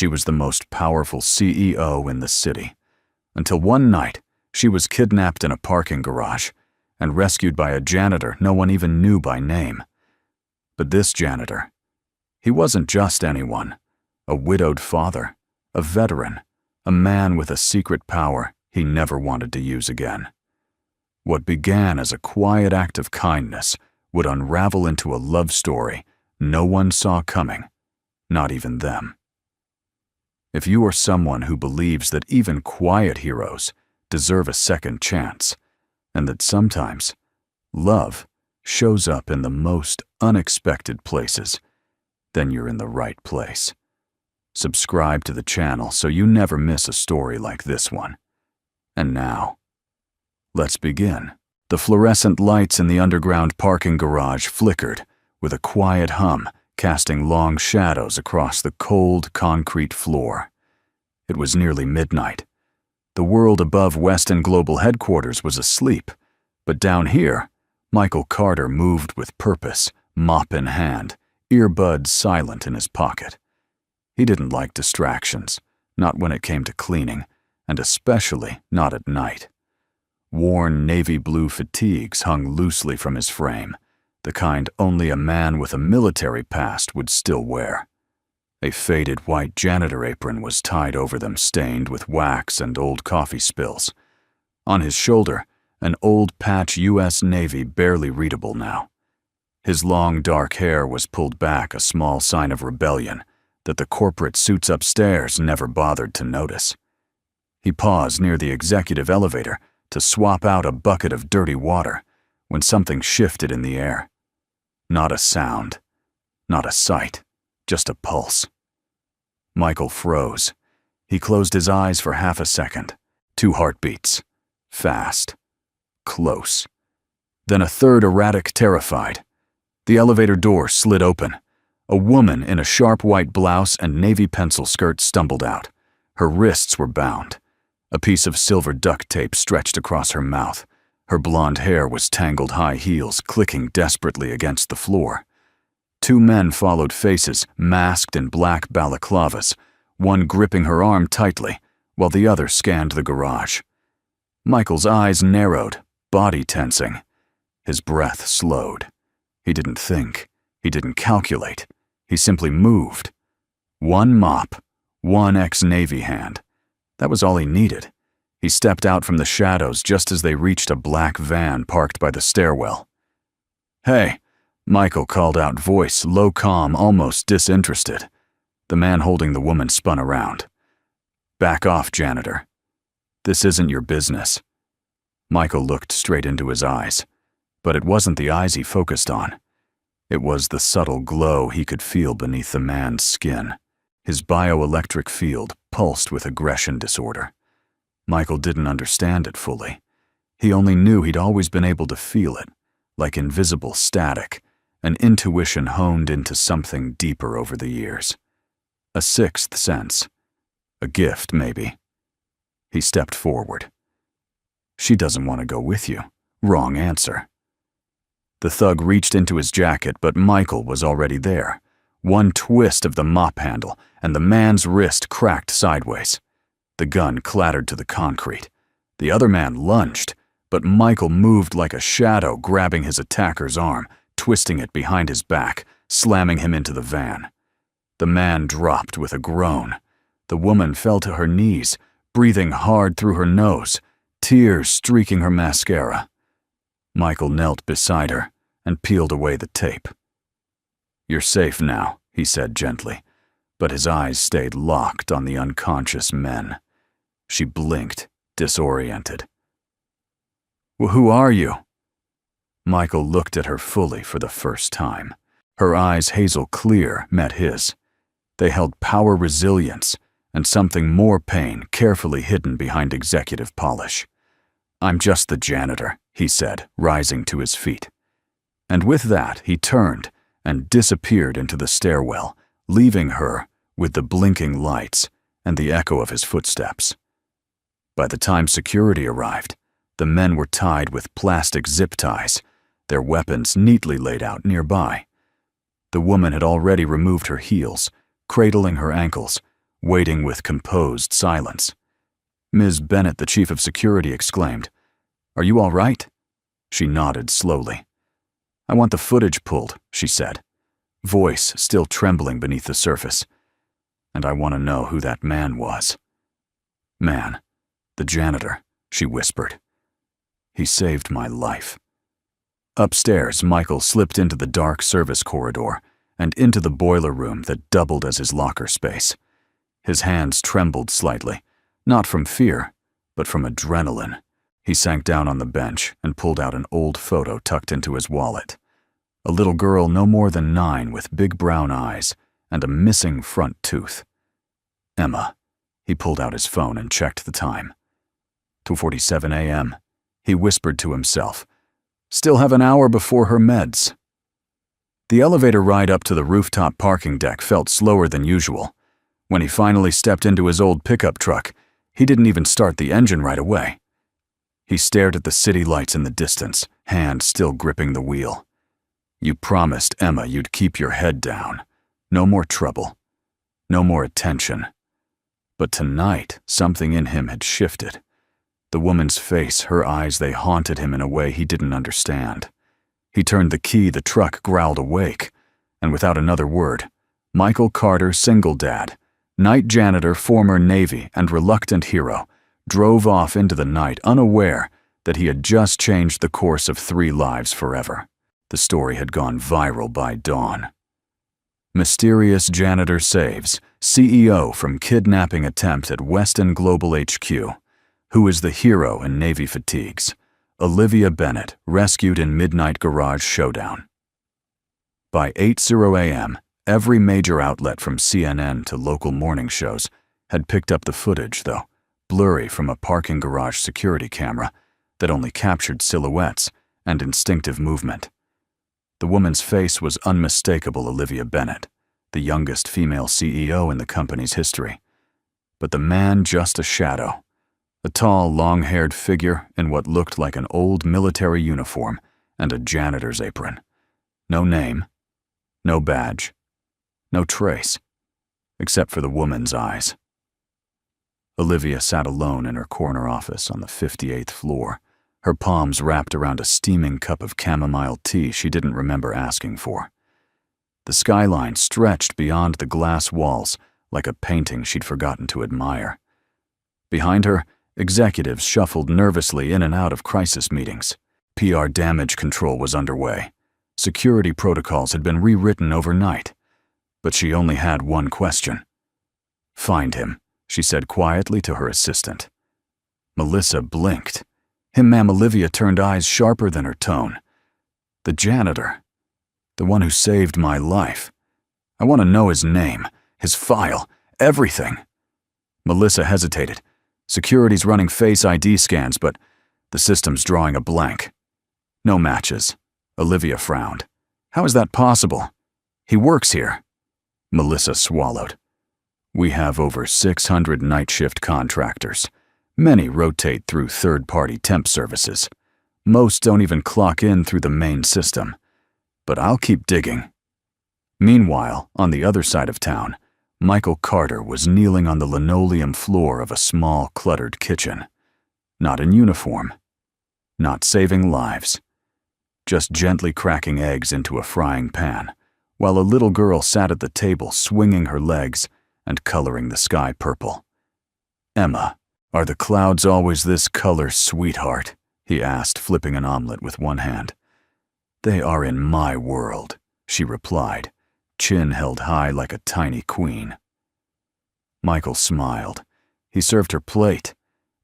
she was the most powerful CEO in the city, until one night she was kidnapped in a parking garage and rescued by a janitor no one even knew by name. But this janitor, he wasn't just anyone, a widowed father, a veteran, a man with a secret power he never wanted to use again. What began as a quiet act of kindness would unravel into a love story no one saw coming, not even them. If you are someone who believes that even quiet heroes deserve a second chance, and that sometimes love shows up in the most unexpected places, then you're in the right place. Subscribe to the channel so you never miss a story like this one. And now, let's begin. The fluorescent lights in the underground parking garage flickered with a quiet hum, casting long shadows across the cold concrete floor. It was nearly midnight. The world above Weston Global Headquarters was asleep, but down here, Michael Carter moved with purpose, mop in hand, earbuds silent in his pocket. He didn't like distractions, not when it came to cleaning, and especially not at night. Worn navy blue fatigues hung loosely from his frame, the kind only a man with a military past would still wear. A faded white janitor apron was tied over them, stained with wax and old coffee spills. On his shoulder, an old patch U.S. Navy barely readable now. His long dark hair was pulled back, a small sign of rebellion that the corporate suits upstairs never bothered to notice. He paused near the executive elevator to swap out a bucket of dirty water when something shifted in the air. Not a sound, not a sight, just a pulse. Michael froze. He closed his eyes for half a second. 2 heartbeats. Fast. Close. Then a third erratic, terrified. The elevator door slid open. A woman in a sharp white blouse and navy pencil skirt stumbled out. Her wrists were bound. A piece of silver duct tape stretched across her mouth. Her blonde hair was tangled high heels clicking desperately against the floor. 2 men followed, faces masked in black balaclavas, one gripping her arm tightly, while the other scanned the garage. Michael's eyes narrowed, body tensing. His breath slowed. He didn't think. He didn't calculate. He simply moved. 1 mop, 1 ex-Navy hand. That was all he needed. He stepped out from the shadows just as they reached a black van parked by the stairwell. "Hey," Michael called out, voice low, calm, almost disinterested. The man holding the woman spun around. "Back off, janitor. This isn't your business." Michael looked straight into his eyes, but it wasn't the eyes he focused on. It was the subtle glow he could feel beneath the man's skin. His bioelectric field pulsed with aggression disorder. Michael didn't understand it fully. He only knew he'd always been able to feel it, like invisible static, an intuition honed into something deeper over the years. A 6th sense. A gift, maybe. He stepped forward. "She doesn't want to go with you." Wrong answer. The thug reached into his jacket, but Michael was already there. One twist of the mop handle, and the man's wrist cracked sideways. The gun clattered to the concrete. The other man lunged, but Michael moved like a shadow, grabbing his attacker's arm, twisting it behind his back, slamming him into the van. The man dropped with a groan. The woman fell to her knees, breathing hard through her nose, tears streaking her mascara. Michael knelt beside her and peeled away the tape. "You're safe now," he said gently, but his eyes stayed locked on the unconscious men. She blinked, disoriented. "Who are you?" Michael looked at her fully for the first time. Her eyes, hazel clear, met his. They held power, resilience, and something more, pain, carefully hidden behind executive polish. "I'm just the janitor," he said, rising to his feet. And with that, he turned and disappeared into the stairwell, leaving her with the blinking lights and the echo of his footsteps. By the time security arrived, the men were tied with plastic zip ties, their weapons neatly laid out nearby. The woman had already removed her heels, cradling her ankles, waiting with composed silence. Ms. Bennett, the chief of security, exclaimed, "Are you all right?" She nodded slowly. "I want the footage pulled," she said, voice still trembling beneath the surface. "And I want to know who that man was." "Man, the janitor," she whispered. "He saved my life." Upstairs, Michael slipped into the dark service corridor and into the boiler room that doubled as his locker space. His hands trembled slightly, not from fear, but from adrenaline. He sank down on the bench and pulled out an old photo tucked into his wallet. A little girl no more than 9 with big brown eyes and a missing front tooth. Emma. He pulled out his phone and checked the time. 2:47 a.m. He whispered to himself. Still have an hour before her meds. The elevator ride up to the rooftop parking deck felt slower than usual. When he finally stepped into his old pickup truck, he didn't even start the engine right away. He stared at the city lights in the distance, hand still gripping the wheel. You promised Emma you'd keep your head down. No more trouble. No more attention. But tonight, something in him had shifted. The woman's face, her eyes, they haunted him in a way he didn't understand. He turned the key, the truck growled awake, and without another word, Michael Carter, singledad, night janitor, former Navy, and reluctant hero, drove off into the night unaware that he had just changed the course of 3 lives forever. The story had gone viral by dawn. Mysterious janitor saves CEO from kidnapping attempt at Weston Global HQ. Who is the hero in Navy fatigues? Olivia Bennett, rescued in midnight garage showdown. By 8:00 a.m., every major outlet from CNN to local morning shows had picked up the footage, though blurry from a parking garage security camera that only captured silhouettes and instinctive movement. The woman's face was unmistakable Olivia Bennett, the youngest female CEO in the company's history. But the man just a shadow. A tall, long-haired figure in what looked like an old military uniform and a janitor's apron. No name, no badge, no trace, except for the woman's eyes. Olivia sat alone in her corner office on the 58th floor, her palms wrapped around a steaming cup of chamomile tea she didn't remember asking for. The skyline stretched beyond the glass walls like a painting she'd forgotten to admire. Behind her, executives shuffled nervously in and out of crisis meetings. PR damage control was underway. Security protocols had been rewritten overnight. But she only had one question. "Find him," she said quietly to her assistant. Melissa blinked. Him, ma'am. Olivia turned eyes sharper than her tone. "The janitor. The one who saved my life. I want to know his name, his file, everything." Melissa hesitated. Security's running Face ID scans, but the system's drawing a blank. No matches. Olivia frowned. "How is that possible? He works here." Melissa swallowed. "We have over 600 night shift contractors. Many rotate through third-party temp services. Most don't even clock in through the main system. But I'll keep digging." Meanwhile, on the other side of town, Michael Carter was kneeling on the linoleum floor of a small, cluttered kitchen. Not in uniform. Not saving lives. Just gently cracking eggs into a frying pan, while a little girl sat at the table swinging her legs and coloring the sky purple. "Emma, are the clouds always this color, sweetheart?" he asked, flipping an omelet with one hand. "They are in my world," she replied, chin held high like a tiny queen. Michael smiled. He served her plate,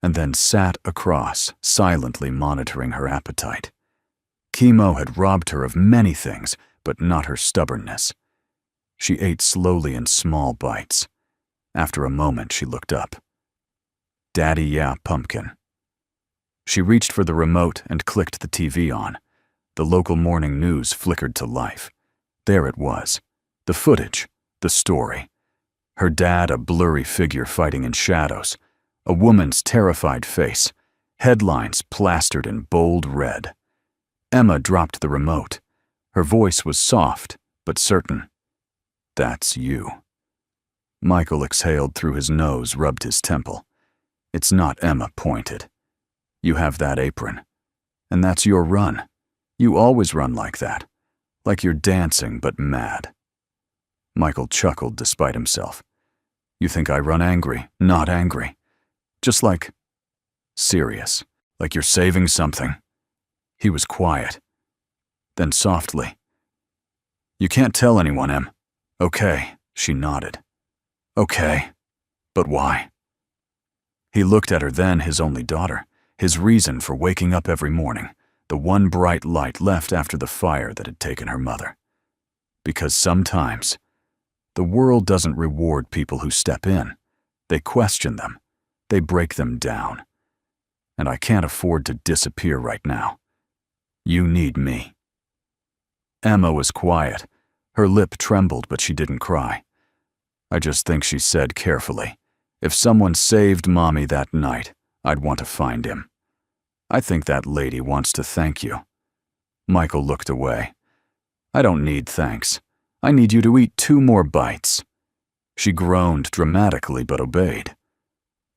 and then sat across, silently monitoring her appetite. Chemo had robbed her of many things, but not her stubbornness. She ate slowly in small bites. After a moment, she looked up. "Daddy, yeah, pumpkin." She reached for the remote and clicked the TV on. The local morning news flickered to life. There it was. The footage, the story. Her dad, a blurry figure fighting in shadows. A woman's terrified face. Headlines plastered in bold red. Emma dropped the remote. Her voice was soft, but certain. "That's you." Michael exhaled through his nose, rubbed his temple. It's not, Emma pointed. You have that apron. And that's your run. You always run like that. Like you're dancing but mad. Michael chuckled despite himself. You think I run angry, not angry. Just like serious, like you're saving something. He was quiet. Then softly. You can't tell anyone, Em. Okay, she nodded. Okay, but why? He looked at her then, his only daughter, his reason for waking up every morning, the one bright light left after the fire that had taken her mother. Because sometimes, the world doesn't reward people who step in. They question them. They break them down. And I can't afford to disappear right now. You need me. Emma was quiet. Her lip trembled, but she didn't cry. I just think she said carefully, if someone saved Mommy that night, I'd want to find him. I think that lady wants to thank you. Michael looked away. I don't need thanks. I need you to eat 2 more bites. She groaned dramatically but obeyed.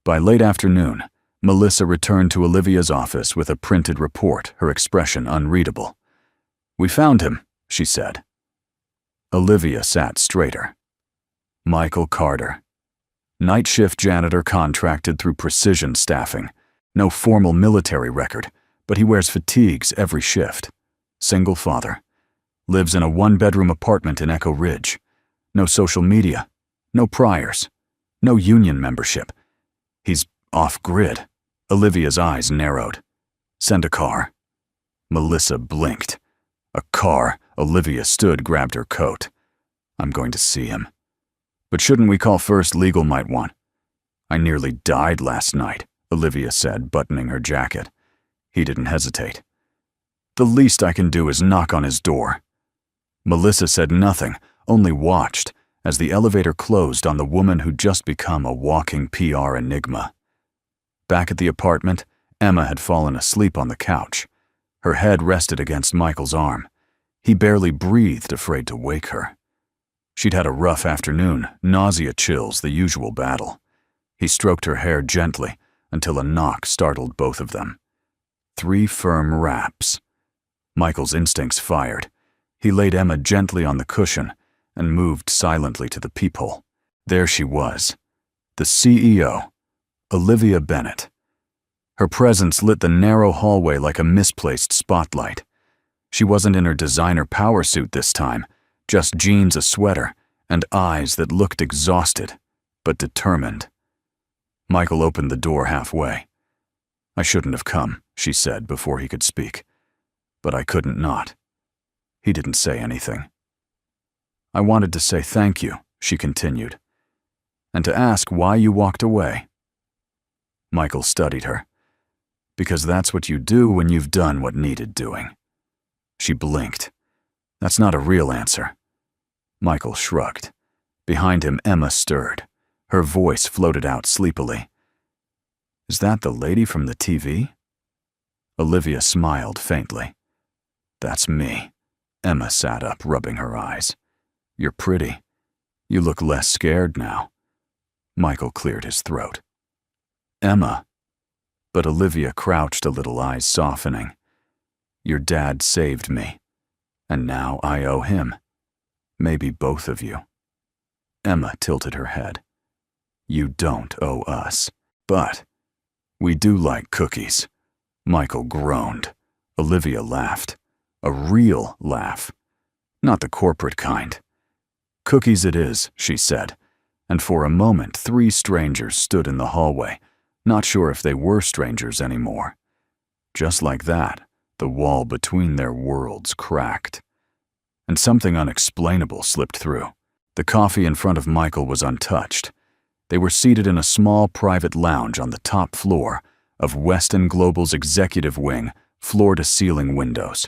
By late afternoon, Melissa returned to Olivia's office with a printed report, her expression unreadable. We found him, she said. Olivia sat straighter. Michael Carter. Night shift janitor contracted through Precision Staffing. No formal military record, but he wears fatigues every shift. Single father. Lives in a 1-bedroom apartment in Echo Ridge. No social media. No priors. No union membership. He's off-grid. Olivia's eyes narrowed. Send a car. Melissa blinked. A car. Olivia stood, grabbed her coat. I'm going to see him. But shouldn't we call first? Legal might want. I nearly died last night, Olivia said, buttoning her jacket. He didn't hesitate. The least I can do is knock on his door. Melissa said nothing, only watched, as the elevator closed on the woman who'd just become a walking PR enigma. Back at the apartment, Emma had fallen asleep on the couch. Her head rested against Michael's arm. He barely breathed, afraid to wake her. She'd had a rough afternoon, nausea, chills, the usual battle. He stroked her hair gently until a knock startled both of them. 3 firm raps. Michael's instincts fired. He laid Emma gently on the cushion and moved silently to the peephole. There she was, the CEO, Olivia Bennett. Her presence lit the narrow hallway like a misplaced spotlight. She wasn't in her designer power suit this time, just jeans, a sweater, and eyes that looked exhausted, but determined. Michael opened the door halfway. I shouldn't have come, she said before he could speak. But I couldn't not. He didn't say anything. I wanted to say thank you, she continued, and to ask why you walked away. Michael studied her. Because that's what you do when you've done what needed doing. She blinked. That's not a real answer. Michael shrugged. Behind him, Emma stirred. Her voice floated out sleepily. Is that the lady from the TV? Olivia smiled faintly. That's me. Emma sat up, rubbing her eyes. You're pretty. You look less scared now. Michael cleared his throat. Emma. But Olivia crouched a little, eyes softening. Your dad saved me, and now I owe him. Maybe both of you. Emma tilted her head. You don't owe us, but we do like cookies. Michael groaned. Olivia laughed. A real laugh. Not the corporate kind. Cookies it is, she said, and for a moment 3 strangers stood in the hallway, not sure if they were strangers anymore. Just like that, the wall between their worlds cracked. And something unexplainable slipped through. The coffee in front of Michael was untouched. They were seated in a small private lounge on the top floor of Weston Global's executive wing, floor-to-ceiling windows.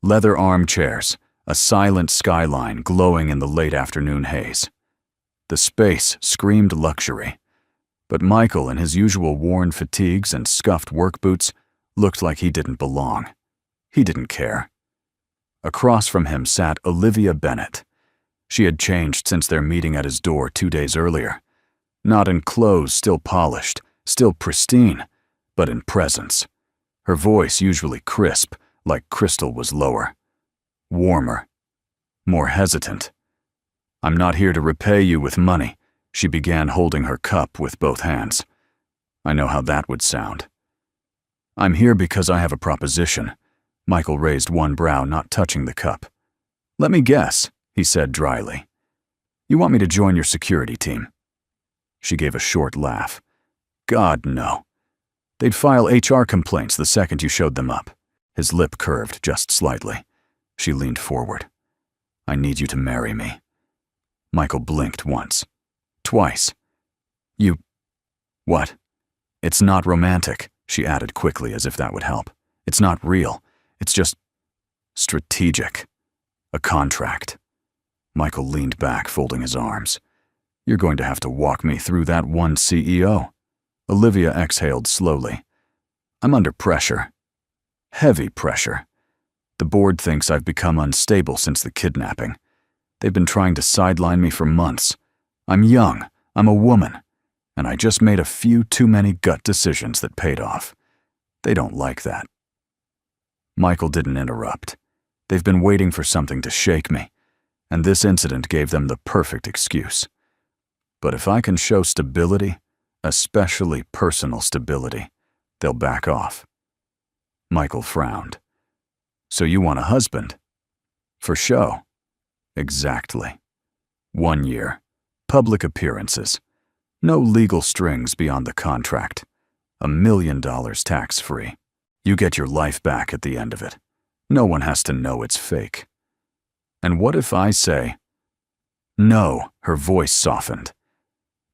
Leather armchairs, a silent skyline glowing in the late afternoon haze. The space screamed luxury, but Michael, in his usual worn fatigues and scuffed work boots, looked like he didn't belong. He didn't care. Across from him sat Olivia Bennett. She had changed since their meeting at his door 2 days earlier. Not in clothes, still polished, still pristine, but in presence. Her voice, usually crisp, like crystal, was lower. Warmer. More hesitant. "I'm not here to repay you with money," she began, holding her cup with both hands. I know how that would sound. "I'm here because I have a proposition." Michael raised one brow, not touching the cup. "Let me guess," he said dryly. "You want me to join your security team?" She gave a short laugh. "God, no. They'd file HR complaints the second you showed them up." His lip curved just slightly. She leaned forward. "I need you to marry me." Michael blinked once. Twice. "You... what?" "It's not romantic," she added quickly, as if that would help. "It's not real. It's just... strategic. A contract." Michael leaned back, folding his arms. "You're going to have to walk me through that one CEO." Olivia exhaled slowly. "I'm under pressure. Heavy pressure. The board thinks I've become unstable since the kidnapping. They've been trying to sideline me for months. I'm young, I'm a woman, and I just made a few too many gut decisions that paid off. They don't like that." Michael didn't interrupt. They've been waiting for something to shake me, and this incident gave them the perfect excuse. But if I can show stability, especially personal stability, they'll back off. Michael frowned. "So you want a husband?" "For show." "Exactly. 1 year. Public appearances. No legal strings beyond the contract. $1 million tax-free. You get your life back at the end of it. No one has to know it's fake." "And what if I say..." "No," her voice softened.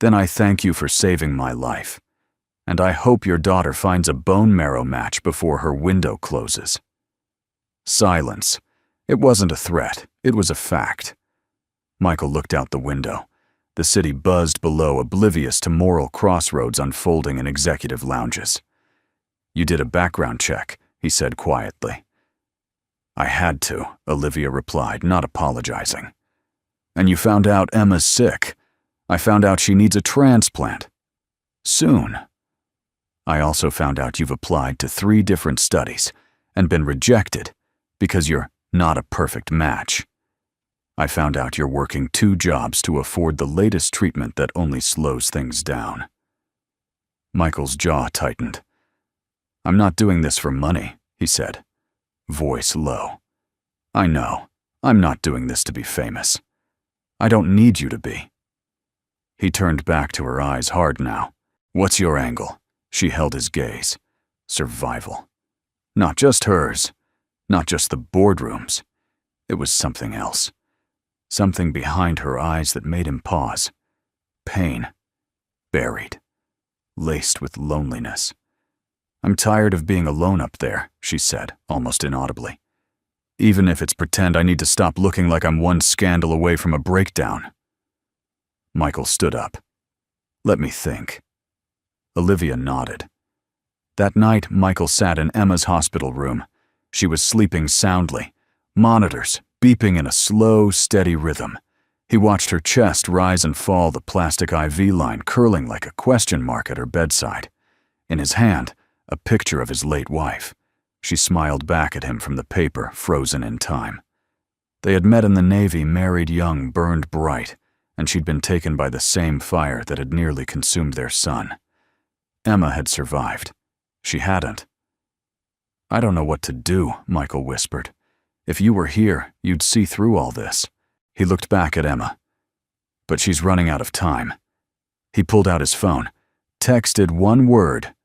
"Then I thank you for saving my life. And I hope your daughter finds a bone marrow match before her window closes." Silence. It wasn't a threat, it was a fact. Michael looked out the window. The city buzzed below, oblivious to moral crossroads unfolding in executive lounges. "You did a background check," he said quietly. "I had to," Olivia replied, not apologizing. "And you found out Emma's sick. I found out she needs a transplant. Soon. I also found out you've applied to 3 different studies and been rejected because you're not a perfect match. I found out you're working 2 jobs to afford the latest treatment that only slows things down." Michael's jaw tightened. "I'm not doing this for money," he said, voice low. "I know. I'm not doing this to be famous. I don't need you to be." He turned back to her, eyes hard now. "What's your angle?" She held his gaze. Survival. Not just hers. Not just the boardrooms. It was something else. Something behind her eyes that made him pause. Pain. Buried. Laced with loneliness. "I'm tired of being alone up there," she said, almost inaudibly. "Even if it's pretend I need to stop looking like I'm one scandal away from a breakdown." Michael stood up. "Let me think." Olivia nodded. That night, Michael sat in Emma's hospital room. She was sleeping soundly. Monitors beeping in a slow, steady rhythm. He watched her chest rise and fall, the plastic IV line curling like a question mark at her bedside. In his hand, a picture of his late wife. She smiled back at him from the paper, frozen in time. They had met in the Navy, married young, burned bright, and she'd been taken by the same fire that had nearly consumed their son. Emma had survived. She hadn't. "I don't know what to do," Michael whispered. "If you were here, you'd see through all this." He looked back at Emma. "But she's running out of time." He pulled out his phone, texted one word.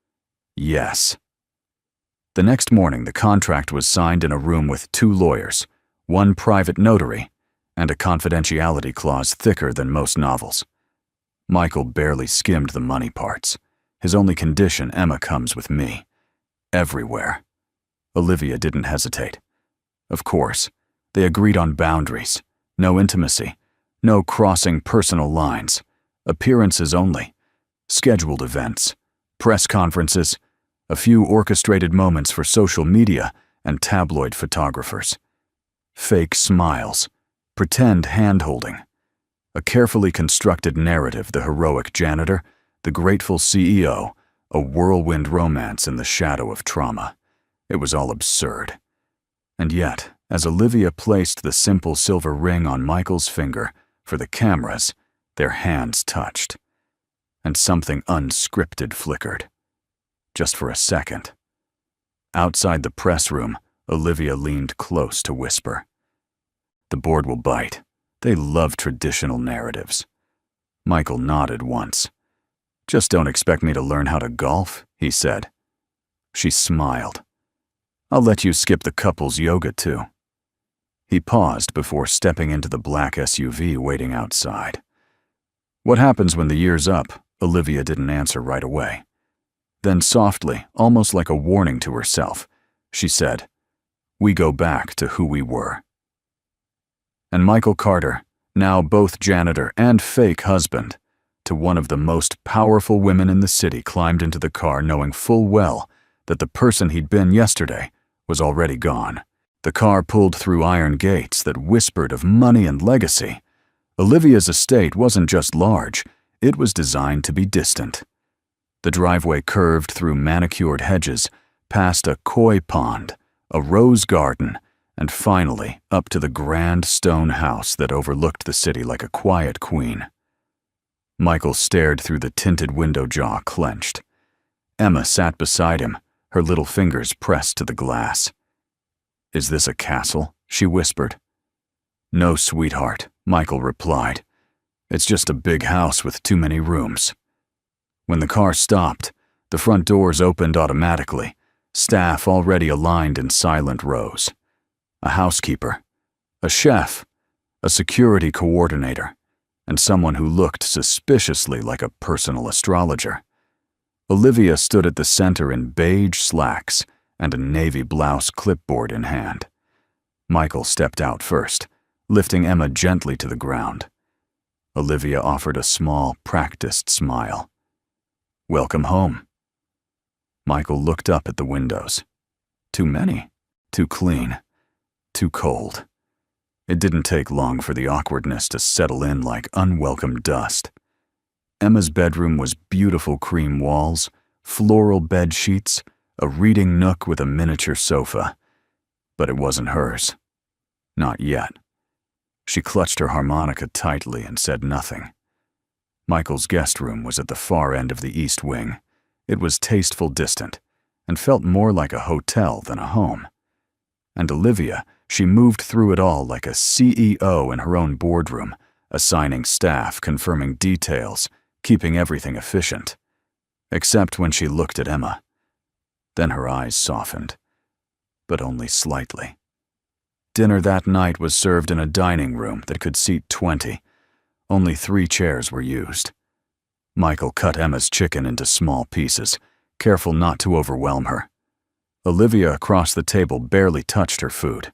"Yes." The next morning, the contract was signed in a room with 2 lawyers, 1 private notary, and a confidentiality clause thicker than most novels. Michael barely skimmed the money parts. His only condition: Emma comes with me. Everywhere. Olivia didn't hesitate. Of course, they agreed on boundaries. No intimacy. No crossing personal lines. Appearances only. Scheduled events. Press conferences. A few orchestrated moments for social media and tabloid photographers. Fake smiles. pretend hand-holding. A carefully constructed narrative, the heroic janitor, the grateful CEO, a whirlwind romance in the shadow of trauma. It was all absurd. And yet, as Olivia placed the simple silver ring on Michael's finger for the cameras, their hands touched. And something unscripted flickered. Just for a second. Outside the press room, Olivia leaned close to whisper. The board will bite. They love traditional narratives. Michael nodded once. Just don't expect me to learn how to golf, he said. She smiled. I'll let you skip the couple's yoga too. He paused before stepping into the black SUV waiting outside. What happens when the year's up? Olivia didn't answer right away. Then softly, almost like a warning to herself, she said, We go back to who we were. And Michael Carter, now both janitor and fake husband, to one of the most powerful women in the city, climbed into the car knowing full well that the person he'd been yesterday was already gone. The car pulled through iron gates that whispered of money and legacy. Olivia's estate wasn't just large, it was designed to be distant. The driveway curved through manicured hedges, past a koi pond, a rose garden, and finally up to the grand stone house that overlooked the city like a quiet queen. Michael stared through the tinted window, jaw clenched. Emma sat beside him, her little fingers pressed to the glass. Is this a castle? She whispered. No, sweetheart, Michael replied. It's just a big house with too many rooms. When the car stopped, the front doors opened automatically, staff already aligned in silent rows. A housekeeper, a chef, a security coordinator, and someone who looked suspiciously like a personal astrologer. Olivia stood at the center in beige slacks and a navy blouse, clipboard in hand. Michael stepped out first, lifting Emma gently to the ground. Olivia offered a small, practiced smile. Welcome home. Michael looked up at the windows. Too many, too clean, too cold. It didn't take long for the awkwardness to settle in like unwelcome dust. Emma's bedroom was beautiful cream walls, floral bed sheets, a reading nook with a miniature sofa. But it wasn't hers. Not yet. She clutched her harmonica tightly and said nothing. Michael's guest room was at the far end of the east wing. It was tasteful, distant, and felt more like a hotel than a home. And Olivia, she moved through it all like a CEO in her own boardroom, assigning staff, confirming details, keeping everything efficient. Except when she looked at Emma. Then her eyes softened, but only slightly. Dinner that night was served in a dining room that could seat 20. Only 3 chairs were used. Michael cut Emma's chicken into small pieces, careful not to overwhelm her. Olivia across the table barely touched her food.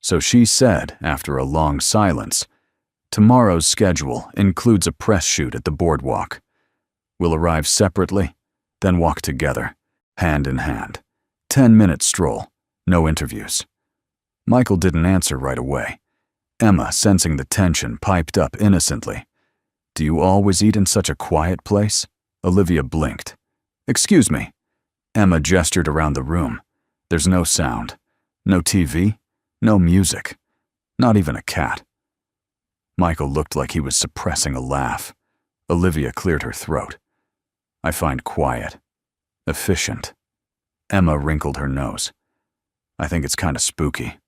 So she said, after a long silence, tomorrow's schedule includes a press shoot at the boardwalk. We'll arrive separately, then walk together, hand in hand. 10-minute stroll, no interviews. Michael didn't answer right away. Emma, sensing the tension, piped up innocently. Do you always eat in such a quiet place? Olivia blinked. Excuse me. Emma gestured around the room. There's no sound. No TV. No music. Not even a cat. Michael looked like he was suppressing a laugh. Olivia cleared her throat. I find quiet efficient. Emma wrinkled her nose. I think it's kind of spooky.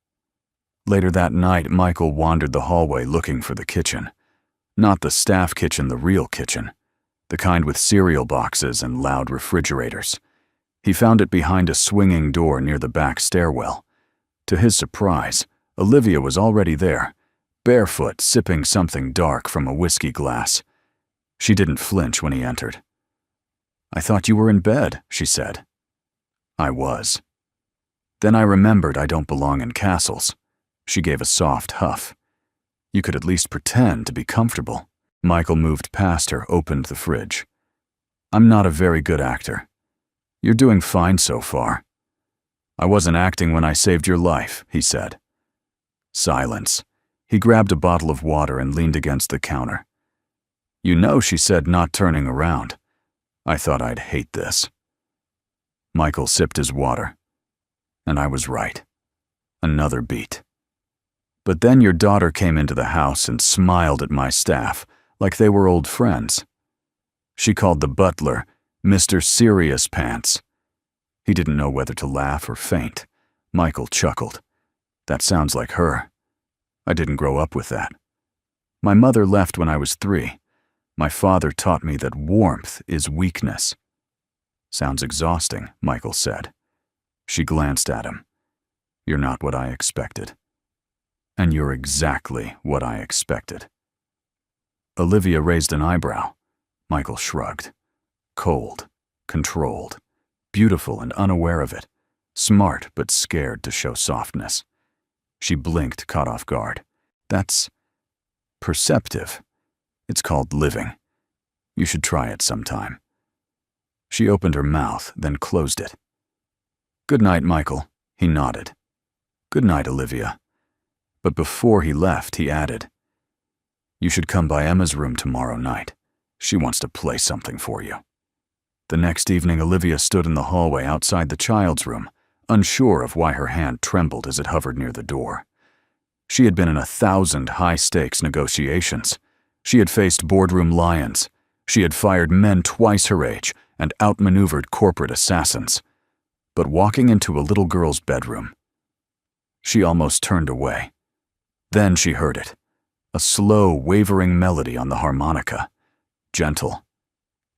Later that night, Michael wandered the hallway looking for the kitchen. Not the staff kitchen, the real kitchen. The kind with cereal boxes and loud refrigerators. He found it behind a swinging door near the back stairwell. To his surprise, Olivia was already there, barefoot, sipping something dark from a whiskey glass. She didn't flinch when he entered. I thought you were in bed, she said. I was. Then I remembered I don't belong in castles. She gave a soft huff. You could at least pretend to be comfortable. Michael moved past her, opened the fridge. I'm not a very good actor. You're doing fine so far. I wasn't acting when I saved your life, he said. Silence. He grabbed a bottle of water and leaned against the counter. "You know," she said, not turning around. "I thought I'd hate this." Michael sipped his water. And I was right. Another beat. "But then your daughter came into the house and smiled at my staff, like they were old friends. She called the butler Mr. Serious Pants." He didn't know whether to laugh or faint. Michael chuckled. "That sounds like her. I didn't grow up with that. My mother left when I was 3. My father taught me that warmth is weakness." "Sounds exhausting," Michael said. She glanced at him. "You're not what I expected." "And you're exactly what I expected." Olivia raised an eyebrow. Michael shrugged. Cold, controlled, beautiful and unaware of it, smart but scared to show softness. She blinked, caught off guard. "That's perceptive. It's called living. You should try it sometime." She opened her mouth, then closed it. "Good night, Michael." He nodded. "Good night, Olivia." But before he left, he added, "You should come by Emma's room tomorrow night. She wants to play something for you." The next evening, Olivia stood in the hallway outside the child's room, unsure of why her hand trembled as it hovered near the door. She had been in 1,000 high-stakes negotiations. She had faced boardroom lions. She had fired men twice her age and outmaneuvered corporate assassins. But walking into a little girl's bedroom, she almost turned away. Then she heard it, a slow, wavering melody on the harmonica, gentle,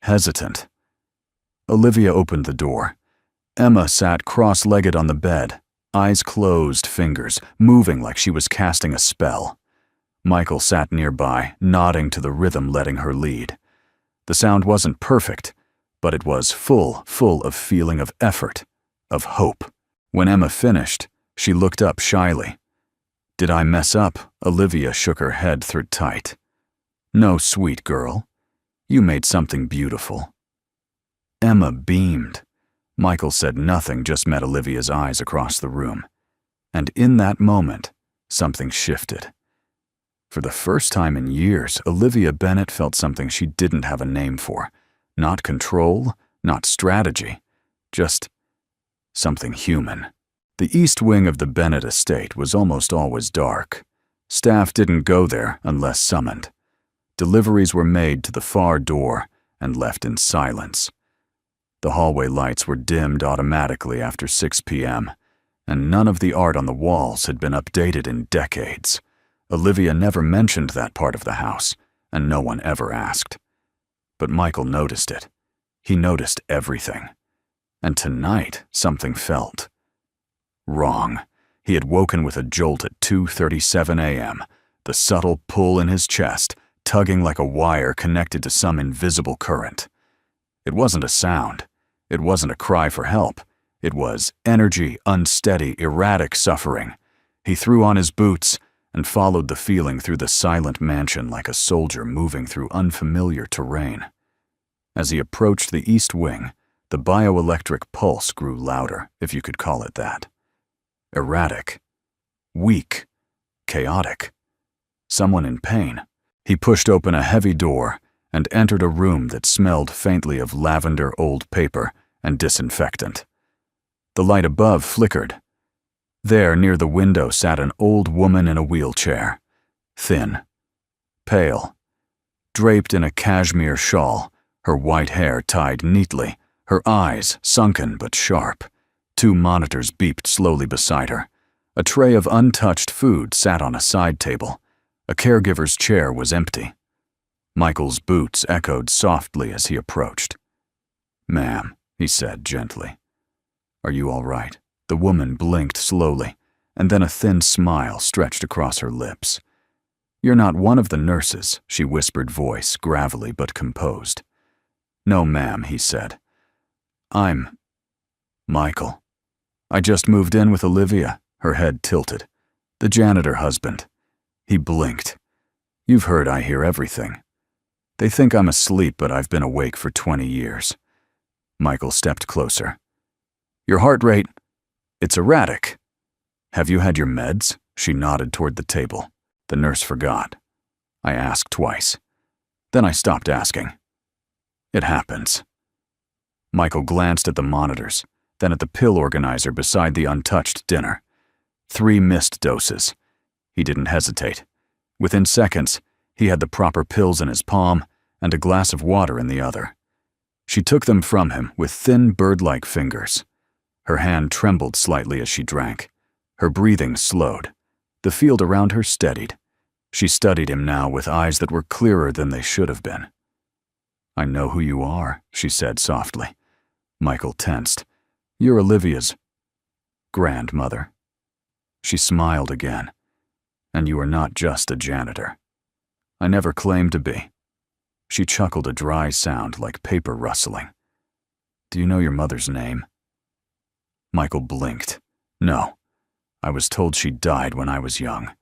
hesitant. Olivia opened the door. Emma sat cross-legged on the bed, eyes closed, fingers moving like she was casting a spell. Michael sat nearby, nodding to the rhythm letting her lead. The sound wasn't perfect, but it was full of feeling of effort, of hope. When Emma finished, she looked up shyly. "Did I mess up?" Olivia shook her head through tight. "No, sweet girl. You made something beautiful." Emma beamed. Michael said nothing, just met Olivia's eyes across the room. And in that moment, something shifted. For the first time in years, Olivia Bennett felt something she didn't have a name for. Not control, not strategy, just something human. The east wing of the Bennett estate was almost always dark. Staff didn't go there unless summoned. Deliveries were made to the far door and left in silence. The hallway lights were dimmed automatically after 6 p.m., and none of the art on the walls had been updated in decades. Olivia never mentioned that part of the house, and no one ever asked. But Michael noticed it. He noticed everything. And tonight, something felt wrong. He had woken with a jolt at 2:37 a.m., the subtle pull in his chest, tugging like a wire connected to some invisible current. It wasn't a sound. It wasn't a cry for help. It was energy, unsteady, erratic suffering. He threw on his boots and followed the feeling through the silent mansion like a soldier moving through unfamiliar terrain. As he approached the east wing, the bioelectric pulse grew louder, if you could call it that. Erratic, weak, chaotic. Someone in pain. He pushed open a heavy door and entered a room that smelled faintly of lavender, old paper, and disinfectant. The light above flickered. There, near the window, sat an old woman in a wheelchair, thin, pale, draped in a cashmere shawl, her white hair tied neatly, her eyes sunken but sharp. 2 monitors beeped slowly beside her. A tray of untouched food sat on a side table. A caregiver's chair was empty. Michael's boots echoed softly as he approached. "Ma'am," he said gently. "Are you all right?" The woman blinked slowly, and then a thin smile stretched across her lips. "You're not one of the nurses," she whispered, voice gravelly but composed. "No, ma'am," he said. "I'm Michael. I just moved in with Olivia," her head tilted. "The janitor husband." He blinked. "You've heard I hear everything. They think I'm asleep, but I've been awake for 20 years. Michael stepped closer. "Your heart rate, it's erratic. Have you had your meds?" She nodded toward the table. The nurse forgot. I asked twice. Then I stopped asking. It happens. Michael glanced at the monitors, then at the pill organizer beside the untouched dinner. 3 missed doses. He didn't hesitate. Within seconds, he had the proper pills in his palm and a glass of water in the other. She took them from him with thin bird-like fingers. Her hand trembled slightly as she drank. Her breathing slowed. The field around her steadied. She studied him now with eyes that were clearer than they should have been. "I know who you are," she said softly. Michael tensed. "You're Olivia's grandmother." She smiled again. "And you are not just a janitor." "I never claimed to be." She chuckled a dry sound like paper rustling. "Do you know your mother's name?" Michael blinked. "No. I was told she died when I was young.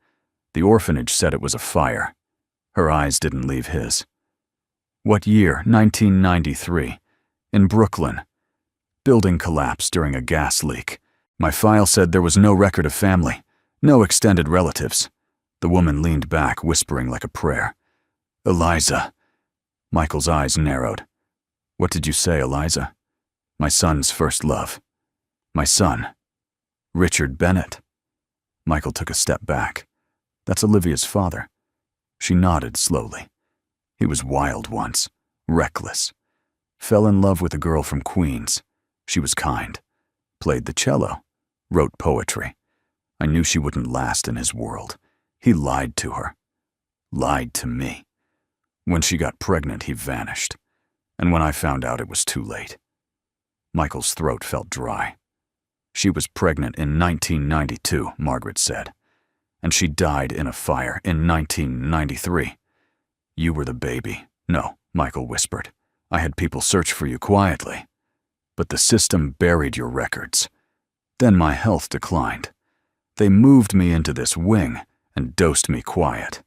The orphanage said it was a fire." Her eyes didn't leave his. "What year?" 1993. "In Brooklyn. Building collapse during a gas leak. My file said there was no record of family, no extended relatives." The woman leaned back, whispering like a prayer. "Eliza." Michael's eyes narrowed. "What did you say, Eliza?" "My son's first love." "My son. Richard Bennett." Michael took a step back. "That's Olivia's father." She nodded slowly. "He was wild once, reckless. Fell in love with a girl from Queens. She was kind. Played the cello. Wrote poetry. I knew she wouldn't last in his world. He lied to her. Lied to me. When she got pregnant, he vanished. And when I found out, it was too late." Michael's throat felt dry. "She was pregnant in 1992, Margaret said. And she died in a fire in 1993. You were the baby." "No," Michael whispered. "I had people search for you quietly. But the system buried your records. Then my health declined. They moved me into this wing and dosed me quiet."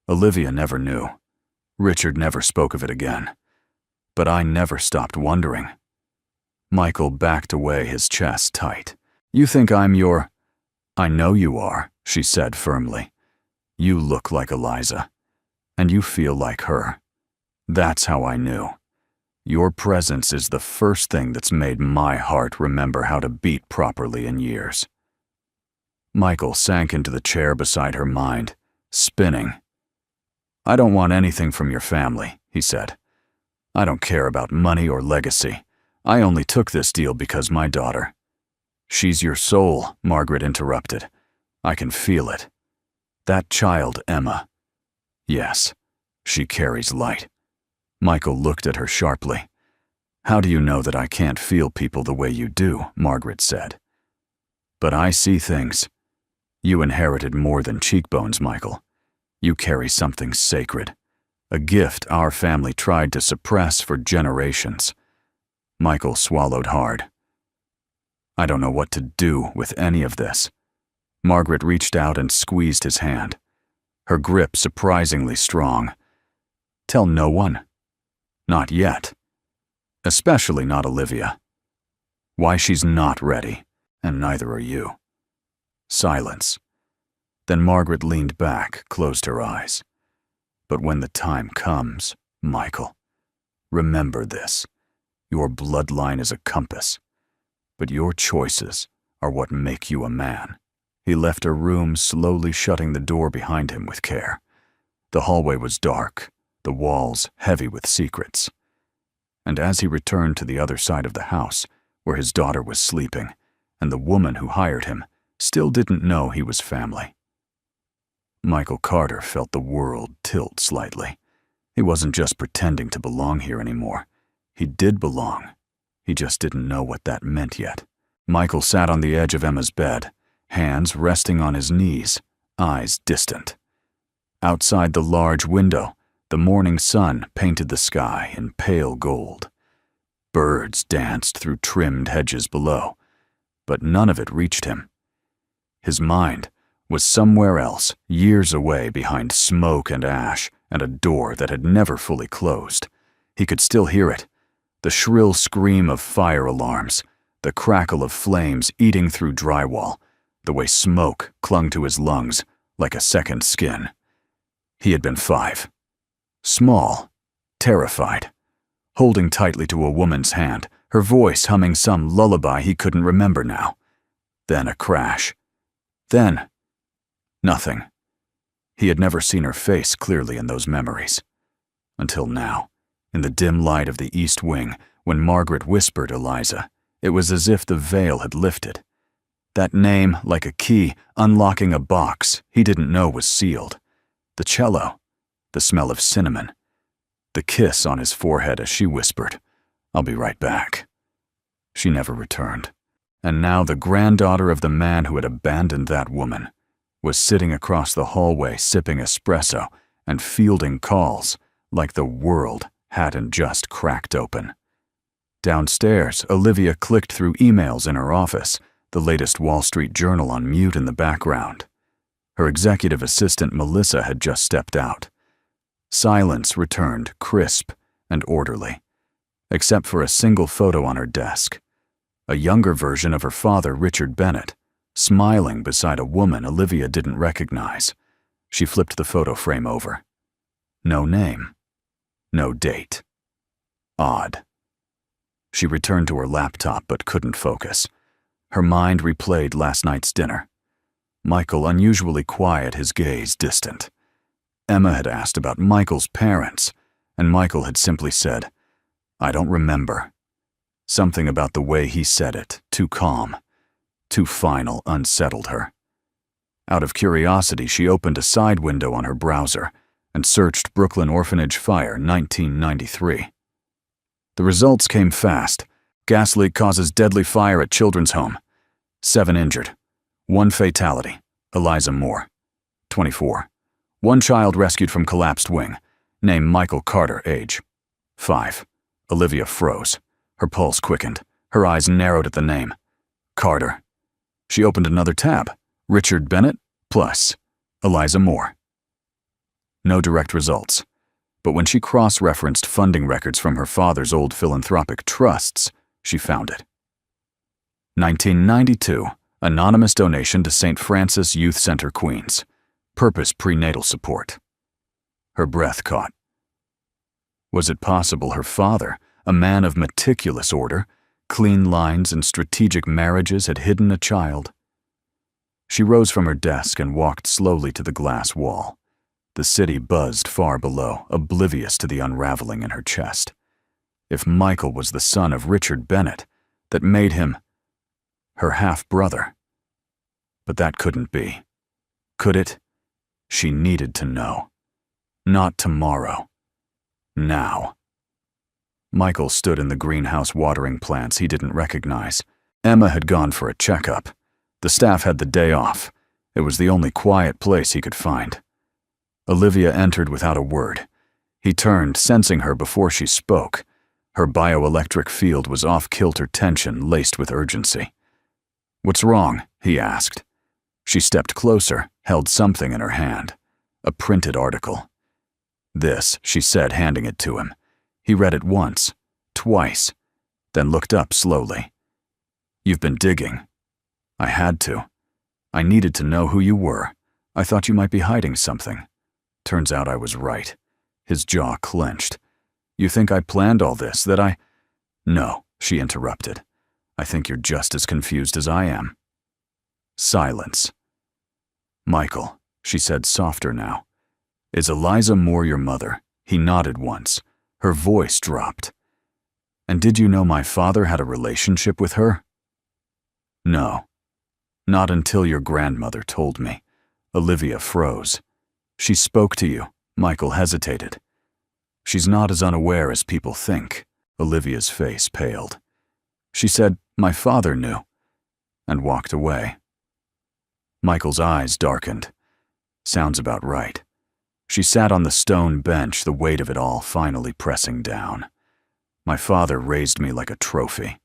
Olivia never knew. Richard never spoke of it again. But I never stopped wondering. Michael backed away, his chest tight. "You think I'm your—" "I know you are," she said firmly. "You look like Eliza. And you feel like her. That's how I knew. Your presence is the first thing that's made my heart remember how to beat properly in years." Michael sank into the chair beside her mind, spinning. "I don't want anything from your family," he said. "I don't care about money or legacy. I only took this deal because my daughter—" "She's your soul," Margaret interrupted. "I can feel it. That child, Emma. Yes, she carries light." Michael looked at her sharply. "How do you know that I can't feel people the way you do?" Margaret said. "But I see things. You inherited more than cheekbones, Michael. You carry something sacred, a gift our family tried to suppress for generations." Michael swallowed hard. "I don't know what to do with any of this." Margaret reached out and squeezed his hand, her grip surprisingly strong. "Tell no one. Not yet. Especially not Olivia. Why, she's not ready, and neither are you." Silence. Then Margaret leaned back, closed her eyes. "But when the time comes, Michael, remember this. Your bloodline is a compass, but your choices are what make you a man." He left her room, slowly shutting the door behind him with care. The hallway was dark, the walls heavy with secrets. And as he returned to the other side of the house, where his daughter was sleeping, and the woman who hired him still didn't know he was family, Michael Carter felt the world tilt slightly. He wasn't just pretending to belong here anymore. He did belong. He just didn't know what that meant yet. Michael sat on the edge of Emma's bed, hands resting on his knees, eyes distant. Outside the large window, the morning sun painted the sky in pale gold. Birds danced through trimmed hedges below, but none of it reached him. His mind was somewhere else, years away behind smoke and ash and a door that had never fully closed. He could still hear it, the shrill scream of fire alarms, the crackle of flames eating through drywall, the way smoke clung to his lungs like a second skin. He had been 5. Small, terrified, holding tightly to a woman's hand, her voice humming some lullaby he couldn't remember now. Then a crash. Then nothing. He had never seen her face clearly in those memories. Until now, in the dim light of the East Wing, when Margaret whispered Eliza, it was as if the veil had lifted. That name, like a key, unlocking a box he didn't know was sealed. The cello, the smell of cinnamon, the kiss on his forehead as she whispered, "I'll be right back." She never returned. And now the granddaughter of the man who had abandoned that woman was sitting across the hallway sipping espresso and fielding calls like the world hadn't just cracked open. Downstairs, Olivia clicked through emails in her office, the latest Wall Street Journal on mute in the background. Her executive assistant Melissa had just stepped out. Silence returned, crisp and orderly, except for a single photo on her desk. A younger version of her father, Richard Bennett, smiling beside a woman Olivia didn't recognize. She flipped the photo frame over. No name. No date. Odd. She returned to her laptop but couldn't focus. Her mind replayed last night's dinner. Michael unusually quiet, his gaze distant. Emma had asked about Michael's parents, and Michael had simply said, "I don't remember." Something about the way he said it, too calm, too final, unsettled her. Out of curiosity, she opened a side window on her browser and searched Brooklyn Orphanage Fire 1993. The results came fast. Gas leak causes deadly fire at children's home. 7 injured. 1 fatality. Eliza Moore, 24. 1 child rescued from collapsed wing. Name Michael Carter, age 5. Olivia froze. Her pulse quickened. Her eyes narrowed at the name. Carter. She opened another tab. Richard Bennett, plus Eliza Moore. No direct results. But when she cross-referenced funding records from her father's old philanthropic trusts, she found it. 1992, anonymous donation to St. Francis Youth Center, Queens. Purpose prenatal support. Her breath caught. Was it possible her father, a man of meticulous order, clean lines and strategic marriages, had hidden a child? She rose from her desk and walked slowly to the glass wall. The city buzzed far below, oblivious to the unraveling in her chest. If Michael was the son of Richard Bennett, that made him her half-brother. But that couldn't be. Could it? She needed to know. Not tomorrow. Now. Michael stood in the greenhouse watering plants he didn't recognize. Emma had gone for a checkup. The staff had the day off. It was the only quiet place he could find. Olivia entered without a word. He turned, sensing her before she spoke. Her bioelectric field was off-kilter tension laced with urgency. "What's wrong?" he asked. She stepped closer, held something in her hand. A printed article. "This," she said, handing it to him. He read it once, twice, then looked up slowly. "You've been digging." "I had to. I needed to know who you were. I thought you might be hiding something. Turns out I was right." His jaw clenched. "You think I planned all this, that I—" "No," she interrupted. "I think you're just as confused as I am." Silence. "Michael," she said softer now. "Is Eliza Moore your mother?" He nodded once. Her voice dropped. "And did you know my father had a relationship with her?" "No. Not until your grandmother told me." Olivia froze. "She spoke to you." Michael hesitated. "She's not as unaware as people think." Olivia's face paled. "She said, 'My father knew,' and walked away." Michael's eyes darkened. Sounds about right. She sat on the stone bench, the weight of it all finally pressing down. "My father raised me like a trophy,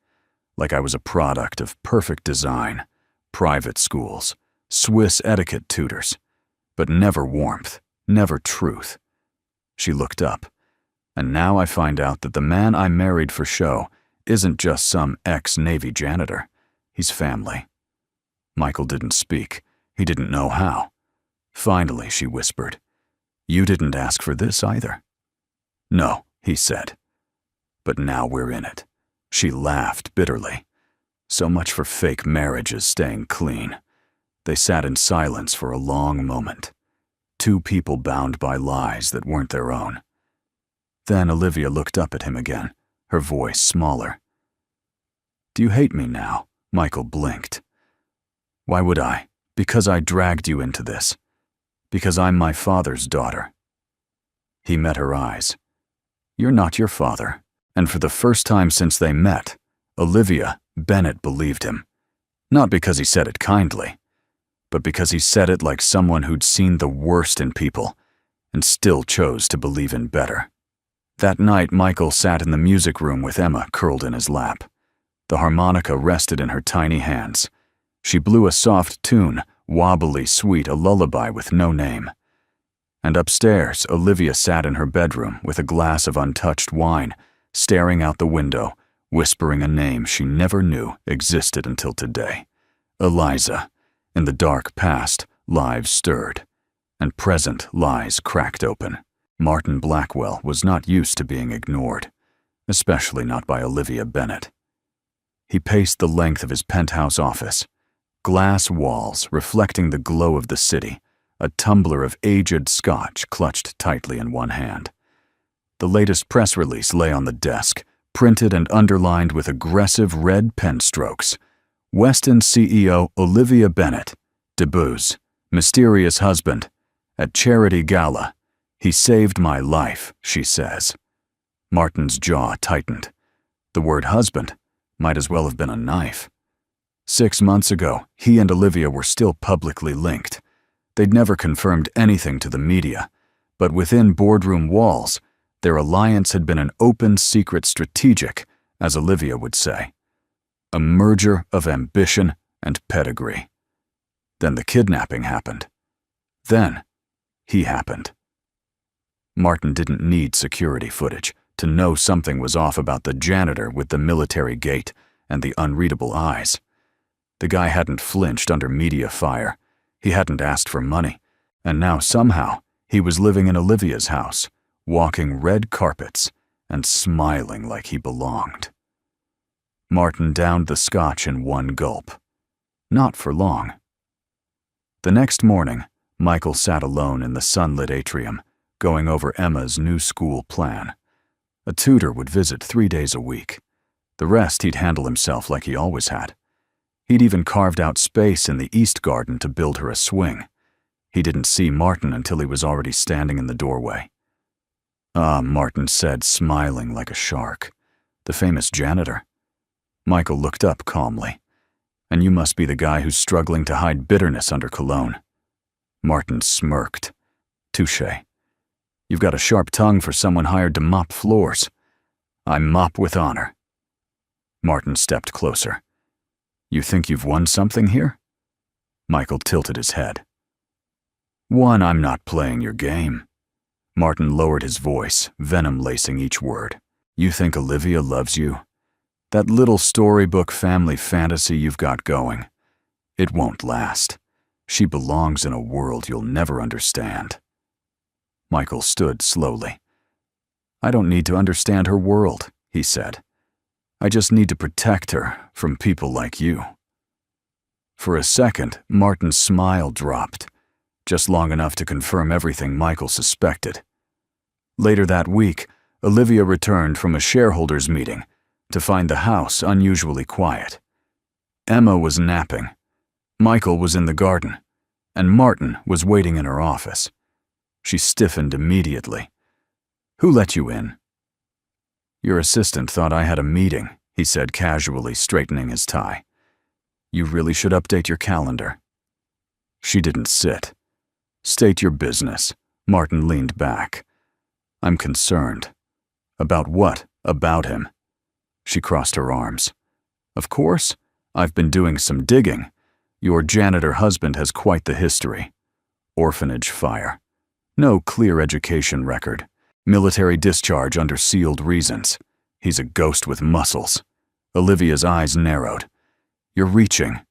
like I was a product of perfect design, private schools, Swiss etiquette tutors, but never warmth, never truth." She looked up. "And now I find out that the man I married for show isn't just some ex-Navy janitor. He's family." Michael didn't speak. He didn't know how. Finally, she whispered, "You didn't ask for this either." "No," he said. "But now we're in it." She laughed bitterly. So much for fake marriages staying clean. They sat in silence for a long moment. Two people bound by lies that weren't their own. Then Olivia looked up at him again, her voice smaller. "Do you hate me now?" Michael blinked. "Why would I? Because I dragged you into this. Because I'm my father's daughter." He met her eyes. "You're not your father." And for the first time since they met, Olivia, Bennett believed him. Not because he said it kindly, but because he said it like someone who'd seen the worst in people and still chose to believe in better. That night, Michael sat in the music room with Emma curled in his lap. The harmonica rested in her tiny hands. She blew a soft tune, wobbly sweet, a lullaby with no name. And upstairs, Olivia sat in her bedroom with a glass of untouched wine, staring out the window, whispering a name she never knew existed until today. Eliza. In the dark past, lives stirred, and present lies cracked open. Martin Blackwell was not used to being ignored, especially not by Olivia Bennett. He paced the length of his penthouse office. Glass walls reflecting the glow of the city, a tumbler of aged scotch clutched tightly in one hand. The latest press release lay on the desk, printed and underlined with aggressive red pen strokes. Weston CEO Olivia Bennett, debuts, mysterious husband, at charity gala. He saved my life, she says. Martin's jaw tightened. The word husband might as well have been a knife. 6 months ago, he and Olivia were still publicly linked. They'd never confirmed anything to the media, but within boardroom walls, their alliance had been an open, secret strategic, as Olivia would say. A merger of ambition and pedigree. Then the kidnapping happened. Then, he happened. Martin didn't need security footage to know something was off about the janitor with the military gait and the unreadable eyes. The guy hadn't flinched under media fire. He hadn't asked for money. And now somehow, he was living in Olivia's house, walking red carpets and smiling like he belonged. Martin downed the scotch in one gulp. Not for long. The next morning, Michael sat alone in the sunlit atrium, going over Emma's new school plan. A tutor would visit 3 days a week. The rest he'd handle himself like he always had. He'd even carved out space in the east garden to build her a swing. He didn't see Martin until he was already standing in the doorway. "Ah," Martin said, smiling like a shark. "The famous janitor." Michael looked up calmly. "And you must be the guy who's struggling to hide bitterness under cologne." Martin smirked. "Touché. You've got a sharp tongue for someone hired to mop floors. I mop with honor." Martin stepped closer. "You think you've won something here?" Michael tilted his head. "One, I'm not playing your game." Martin lowered his voice, venom lacing each word. "You think Olivia loves you? That little storybook family fantasy you've got going. It won't last. She belongs in a world you'll never understand." Michael stood slowly. "I don't need to understand her world," he said. "I just need to protect her from people like you." For a second, Martin's smile dropped, just long enough to confirm everything Michael suspected. Later that week, Olivia returned from a shareholders' meeting to find the house unusually quiet. Emma was napping, Michael was in the garden, and Martin was waiting in her office. She stiffened immediately. "Who let you in?" "Your assistant thought I had a meeting," he said casually, straightening his tie. "You really should update your calendar." She didn't sit. "State your business." Martin leaned back. "I'm concerned." "About what? About him?" She crossed her arms. "Of course. I've been doing some digging. Your janitor husband has quite the history. Orphanage fire. No clear education record. Military discharge under sealed reasons. He's a ghost with muscles." Olivia's eyes narrowed. "You're reaching."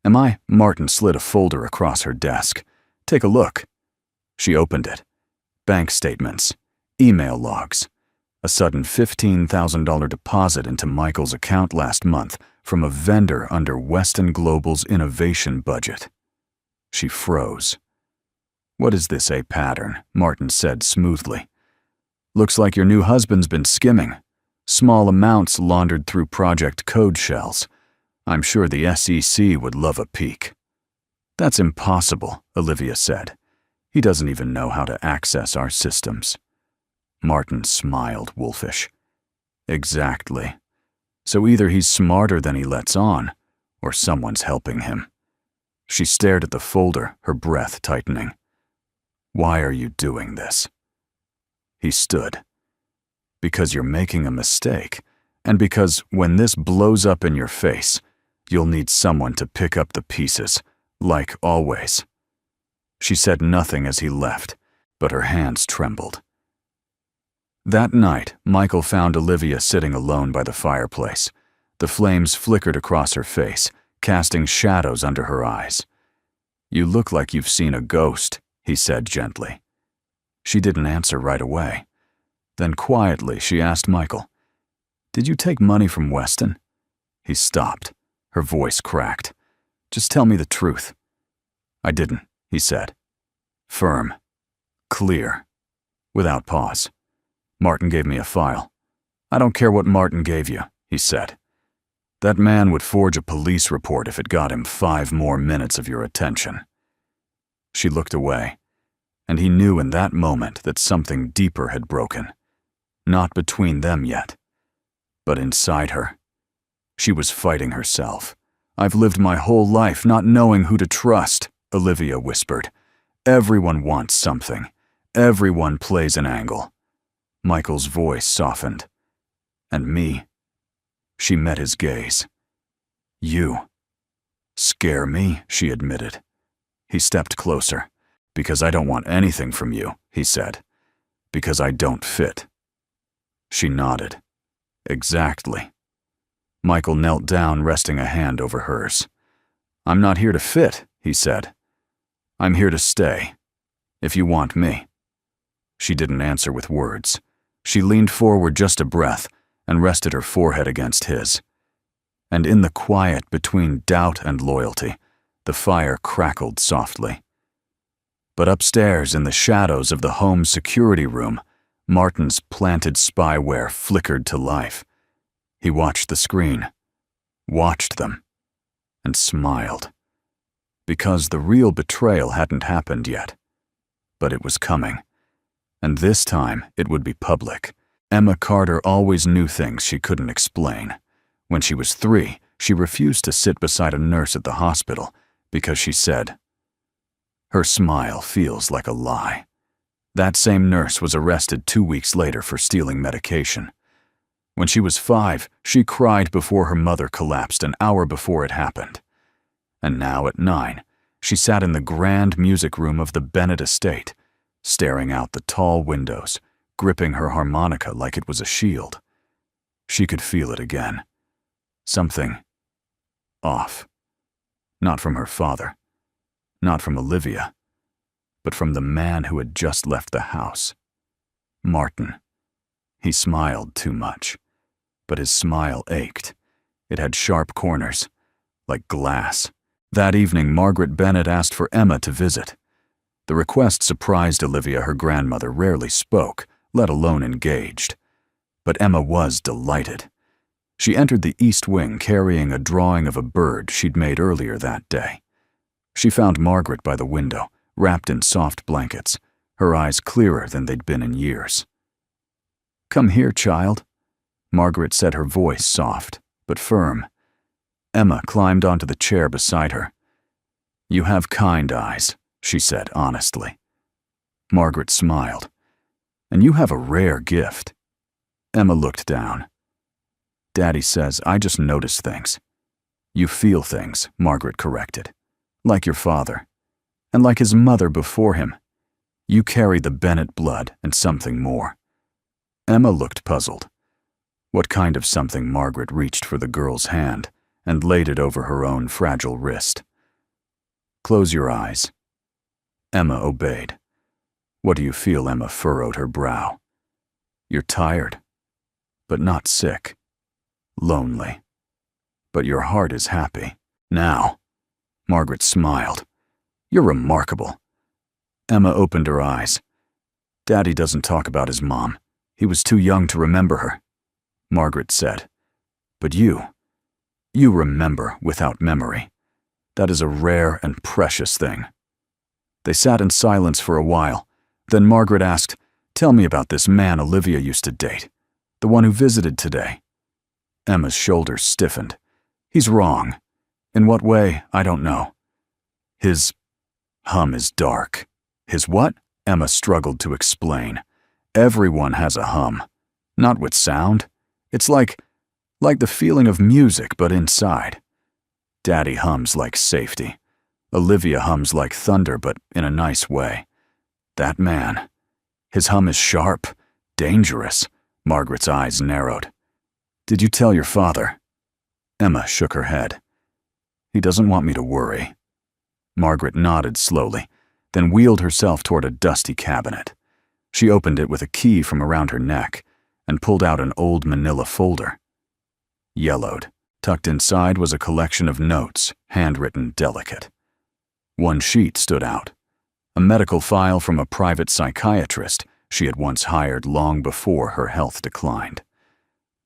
"Am I?" Martin slid a folder across her desk. Take a look." She opened it. Bank statements, email logs, a sudden $15,000 deposit into Michael's account last month from a vendor under Weston Global's innovation budget. She froze. "What is this, a pattern?" Martin said smoothly. "Looks like your new husband's been skimming. Small amounts laundered through project code shells. I'm sure the SEC would love a peek." "That's impossible," Olivia said. "He doesn't even know how to access our systems." Martin smiled wolfish. "Exactly. So either he's smarter than he lets on, or someone's helping him." She stared at the folder, her breath tightening. "Why are you doing this?" He stood. "Because you're making a mistake, and because when this blows up in your face, you'll need someone to pick up the pieces, like always." She said nothing as he left, but her hands trembled. That night, Michael found Olivia sitting alone by the fireplace. The flames flickered across her face, casting shadows under her eyes. "You look like you've seen a ghost," he said gently. She didn't answer right away. Then quietly she asked Michael, "Did you take money from Weston?" He stopped. Her voice cracked. "Just tell me the truth." "I didn't," he said. Firm. Clear. Without pause. "Martin gave me a file." "I don't care what Martin gave you," he said. "That man would forge a police report if it got him 5 more minutes of your attention." She looked away, and he knew in that moment that something deeper had broken. Not between them yet, but inside her. She was fighting herself. "I've lived my whole life not knowing who to trust," Olivia whispered. "Everyone wants something. Everyone plays an angle." Michael's voice softened. "And me?" She met his gaze. "You scare me," she admitted. He stepped closer. "Because I don't want anything from you," he said. "Because I don't fit." She nodded. "Exactly." Michael knelt down, resting a hand over hers. "I'm not here to fit," he said. "I'm here to stay, if you want me." She didn't answer with words. She leaned forward just a breath and rested her forehead against his. And in the quiet between doubt and loyalty, the fire crackled softly. But upstairs in the shadows of the home security room, Martin's planted spyware flickered to life. He watched the screen, watched them, and smiled. Because the real betrayal hadn't happened yet. But it was coming. And this time it would be public. Emma Carter always knew things she couldn't explain. When she was 3, she refused to sit beside a nurse at the hospital because she said, "Her smile feels like a lie." That same nurse was arrested 2 weeks later for stealing medication. When she was 5, she cried before her mother collapsed an hour before it happened. And now at 9, she sat in the grand music room of the Bennett estate, staring out the tall windows, gripping her harmonica like it was a shield. She could feel it again. Something off. Not from her father, not from Olivia, but from the man who had just left the house. Martin. He smiled too much, but his smile ached. It had sharp corners, like glass. That evening, Margaret Bennett asked for Emma to visit. The request surprised Olivia. Her grandmother rarely spoke, let alone engaged. But Emma was delighted. She entered the East Wing carrying a drawing of a bird she'd made earlier that day. She found Margaret by the window, wrapped in soft blankets, her eyes clearer than they'd been in years. "Come here, child," Margaret said, her voice soft but firm. Emma climbed onto the chair beside her. "You have kind eyes," she said honestly. Margaret smiled. "And you have a rare gift." Emma looked down. "Daddy says I just notice things." "You feel things," Margaret corrected. "Like your father. And like his mother before him. You carry the Bennett blood and something more." Emma looked puzzled. What kind of something? Margaret reached for the girl's hand and laid it over her own fragile wrist. "Close your eyes." Emma obeyed. What do you feel? Emma furrowed her brow. You're tired, but not sick. Lonely, but your heart is happy. Now, Margaret smiled. You're remarkable. Emma opened her eyes. Daddy doesn't talk about his mom. He was too young to remember her. Margaret said, but you remember without memory. That is a rare and precious thing. They sat in silence for a while. Then Margaret asked, tell me about this man Olivia used to date, the one who visited today. Emma's shoulders stiffened. He's wrong. In what way, I don't know. His hum is dark. His what? Emma struggled to explain. Everyone has a hum. Not with sound. It's like the feeling of music, but inside. Daddy hums like safety. Olivia hums like thunder, but in a nice way. That man. His hum is sharp, dangerous. Margaret's eyes narrowed. Did you tell your father? Emma shook her head. He doesn't want me to worry. Margaret nodded slowly, then wheeled herself toward a dusty cabinet. She opened it with a key from around her neck and pulled out an old manila folder. Yellowed, tucked inside was a collection of notes, handwritten delicate. One sheet stood out, a medical file from a private psychiatrist she had once hired long before her health declined.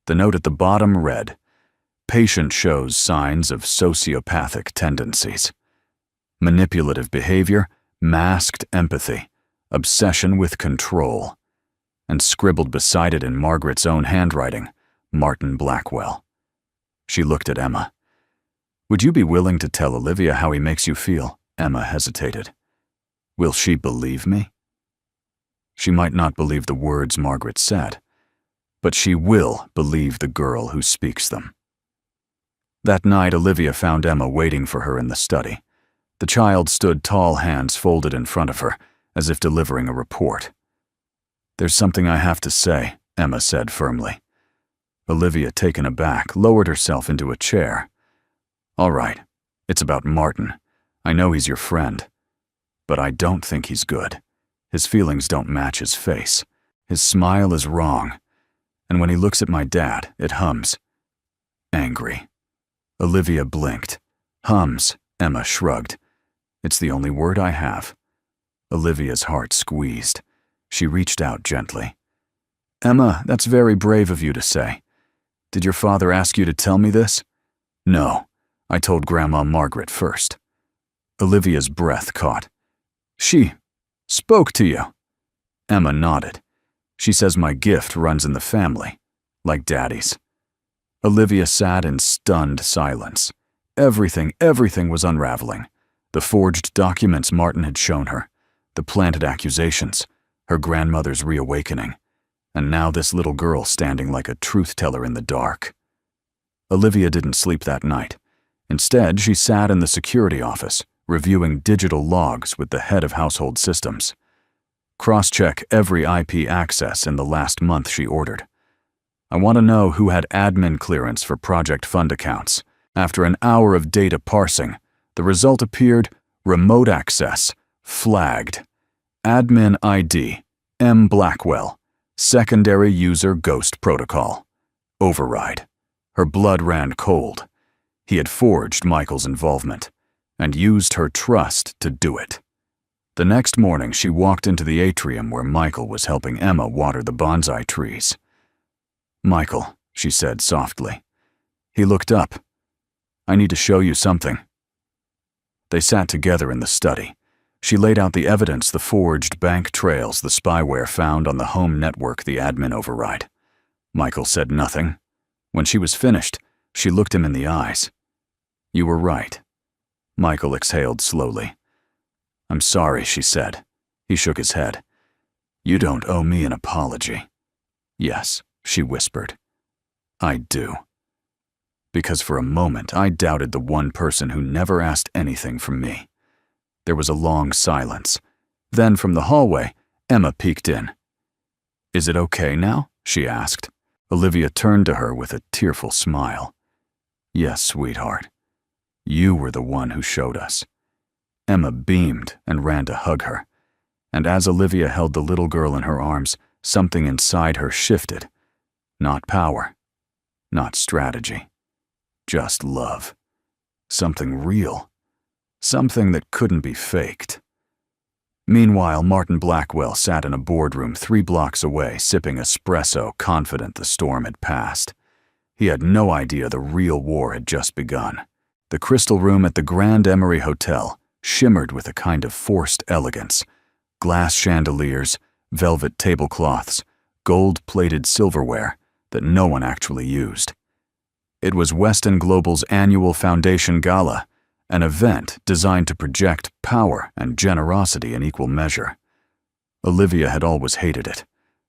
The note at the bottom read, patient shows signs of sociopathic tendencies. Manipulative behavior, masked empathy, obsession with control. And scribbled beside it in Margaret's own handwriting, Martin Blackwell. She looked at Emma. Would you be willing to tell Olivia how he makes you feel? Emma hesitated. Will she believe me? She might not believe the words Margaret said, but she will believe the girl who speaks them. That night, Olivia found Emma waiting for her in the study. The child stood tall, hands folded in front of her, as if delivering a report. There's something I have to say, Emma said firmly. Olivia, taken aback, lowered herself into a chair. All right, it's about Martin. I know he's your friend, but I don't think he's good. His feelings don't match his face. His smile is wrong, and when he looks at my dad, it hums. Angry. Olivia blinked. Hums, Emma shrugged. It's the only word I have. Olivia's heart squeezed. She reached out gently. Emma, that's very brave of you to say. Did your father ask you to tell me this? No, I told Grandma Margaret first. Olivia's breath caught. She spoke to you. Emma nodded. She says my gift runs in the family, like Daddy's. Olivia sat in stunned silence. Everything was unraveling. The forged documents Martin had shown her, the planted accusations, her grandmother's reawakening, and now this little girl standing like a truth-teller in the dark. Olivia didn't sleep that night. Instead, she sat in the security office, reviewing digital logs with the head of household systems. Cross-check every IP access in the last month, she ordered. I want to know who had admin clearance for project fund accounts. After an hour of data parsing, the result appeared remote access, flagged. Admin ID, M. Blackwell. Secondary user ghost protocol. Override. Her blood ran cold. He had forged Michael's involvement and used her trust to do it. The next morning, she walked into the atrium where Michael was helping Emma water the bonsai trees. Michael, she said softly. He looked up. I need to show you something. They sat together in the study. She laid out the evidence, the forged bank trails, the spyware found on the home network, the admin override. Michael said nothing. When she was finished, she looked him in the eyes. You were right. Michael exhaled slowly. I'm sorry, she said. He shook his head. You don't owe me an apology. Yes, she whispered. I do. Because for a moment I doubted the one person who never asked anything from me. There was a long silence. Then from the hallway, Emma peeked in. Is it okay now? She asked. Olivia turned to her with a tearful smile. Yes, sweetheart. You were the one who showed us. Emma beamed and ran to hug her. And as Olivia held the little girl in her arms, something inside her shifted. Not power, not strategy, just love. Something real. Something that couldn't be faked. Meanwhile, Martin Blackwell sat in a boardroom 3 blocks away, sipping espresso, confident the storm had passed. He had no idea the real war had just begun. The crystal room at the Grand Emery Hotel shimmered with a kind of forced elegance. Glass chandeliers, velvet tablecloths, gold-plated silverware that no one actually used. It was Weston Global's annual Foundation Gala, an event designed to project power and generosity in equal measure. Olivia had always hated it,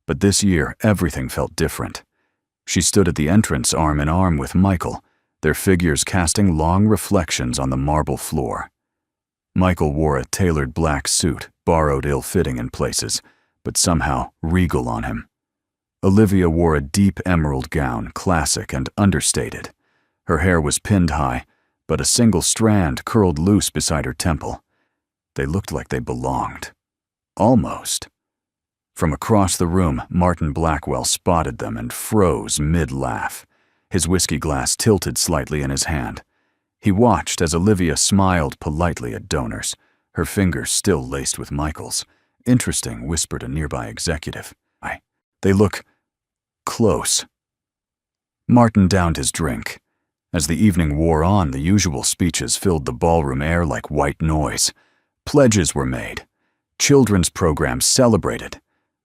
but this year everything felt different. She stood at the entrance arm in arm with Michael, their figures casting long reflections on the marble floor. Michael wore a tailored black suit, borrowed ill-fitting in places, but somehow regal on him. Olivia wore a deep emerald gown, classic and understated. Her hair was pinned high, but a single strand curled loose beside her temple. They looked like they belonged. Almost. From across the room, Martin Blackwell spotted them and froze mid-laugh. His whiskey glass tilted slightly in his hand. He watched as Olivia smiled politely at donors, her fingers still laced with Michael's. Interesting, whispered a nearby executive. They look close. Martin downed his drink. As the evening wore on, the usual speeches filled the ballroom air like white noise. Pledges were made. Children's programs celebrated.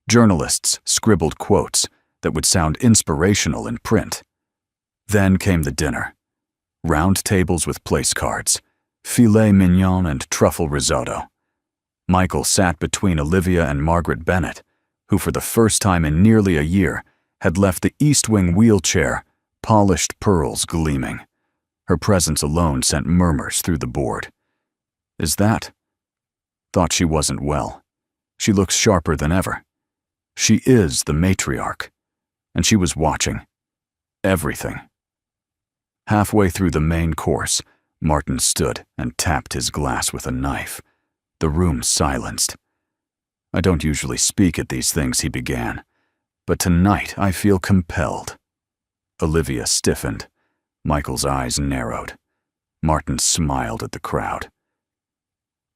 Journalists scribbled quotes that would sound inspirational in print. Then came the dinner. Round tables with place cards, filet mignon and truffle risotto. Michael sat between Olivia and Margaret Bennett, who for the first time in nearly a year had left the East Wing wheelchair, polished pearls gleaming. Her presence alone sent murmurs through the board. Is that? Thought she wasn't well. She looks sharper than ever. She is the matriarch, and she was watching. Everything. Halfway through the main course, Martin stood and tapped his glass with a knife. The room silenced. I don't usually speak at these things, he began, but tonight I feel compelled. Olivia stiffened. Michael's eyes narrowed. Martin smiled at the crowd.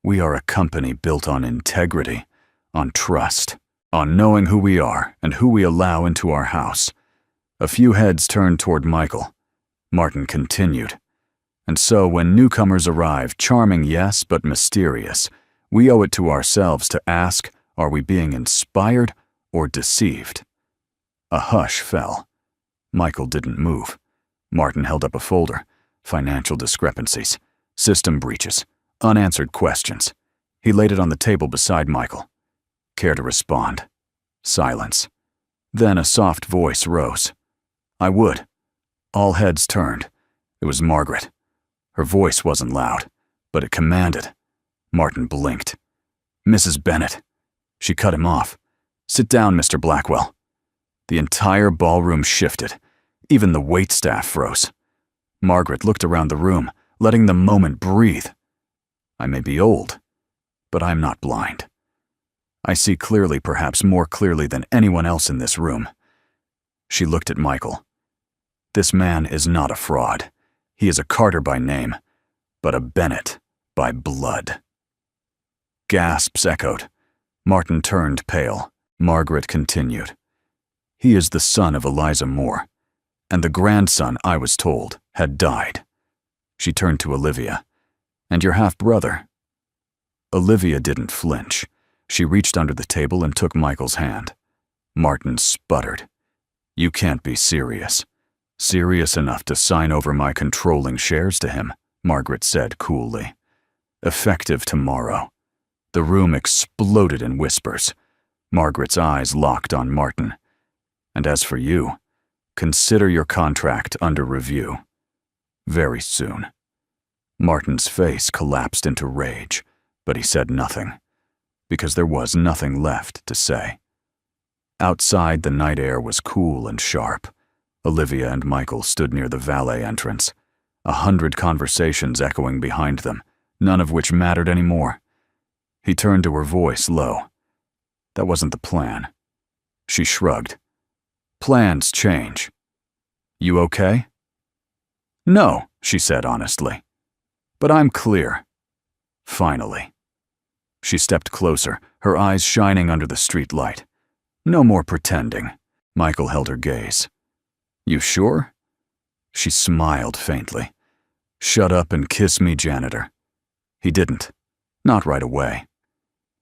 We are a company built on integrity, on trust, on knowing who we are and who we allow into our house. A few heads turned toward Michael. Martin continued. And so when newcomers arrive, charming yes, but mysterious, we owe it to ourselves to ask, are we being inspired or deceived? A hush fell. Michael didn't move. Martin held up a folder. Financial discrepancies, system breaches, unanswered questions. He laid it on the table beside Michael. Care to respond? Silence. Then a soft voice rose. I would. All heads turned. It was Margaret. Her voice wasn't loud, but it commanded. Martin blinked. Mrs. Bennett. She cut him off. Sit down, Mr. Blackwell. The entire ballroom shifted. Even the waitstaff froze. Margaret looked around the room, letting the moment breathe. I may be old, but I'm not blind. I see clearly, perhaps more clearly than anyone else in this room. She looked at Michael. This man is not a fraud. He is a Carter by name, but a Bennett by blood. Gasps echoed. Martin turned pale. Margaret continued. He is the son of Eliza Moore, and the grandson, I was told, had died. She turned to Olivia. And your half-brother? Olivia didn't flinch. She reached under the table and took Michael's hand. Martin sputtered. You can't be serious. Serious enough to sign over my controlling shares to him, Margaret said coolly. Effective tomorrow. The room exploded in whispers. Margaret's eyes locked on Martin. And as for you, consider your contract under review. Very soon. Martin's face collapsed into rage, but he said nothing, because there was nothing left to say. Outside, the night air was cool and sharp. Olivia and Michael stood near the valet entrance, 100 conversations echoing behind them, none of which mattered anymore. He turned to her voice low. That wasn't the plan. She shrugged. Plans change. You okay? No, she said honestly. But I'm clear. Finally. She stepped closer, her eyes shining under the street light. No more pretending. Michael held her gaze. You sure? She smiled faintly. Shut up and kiss me, janitor. He didn't. Not right away.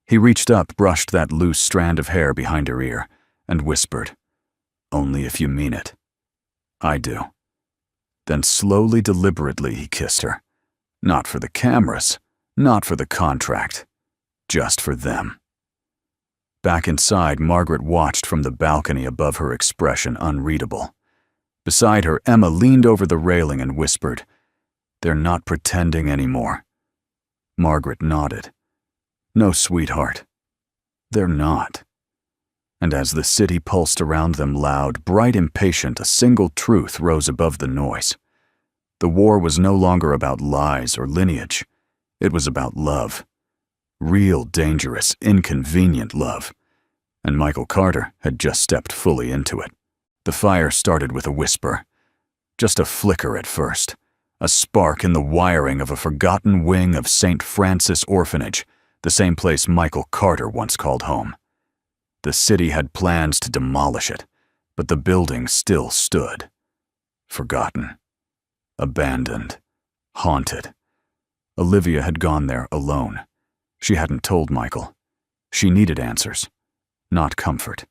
He reached up, brushed that loose strand of hair behind her ear, and whispered, Only if you mean it. I do. Then slowly, deliberately, he kissed her. Not for the cameras, not for the contract, just for them. Back inside, Margaret watched from the balcony above, her expression unreadable. Beside her, Emma leaned over the railing and whispered, They're not pretending anymore. Margaret nodded. No, sweetheart. They're not. And as the city pulsed around them loud, bright, impatient, a single truth rose above the noise. The war was no longer about lies or lineage. It was about love. Real, dangerous, inconvenient love. And Michael Carter had just stepped fully into it. The fire started with a whisper. Just a flicker at first. A spark in the wiring of a forgotten wing of St. Francis Orphanage, the same place Michael Carter once called home. The city had plans to demolish it, but the building still stood. Forgotten. Abandoned. Haunted. Olivia had gone there alone. She hadn't told Michael. She needed answers, not comfort.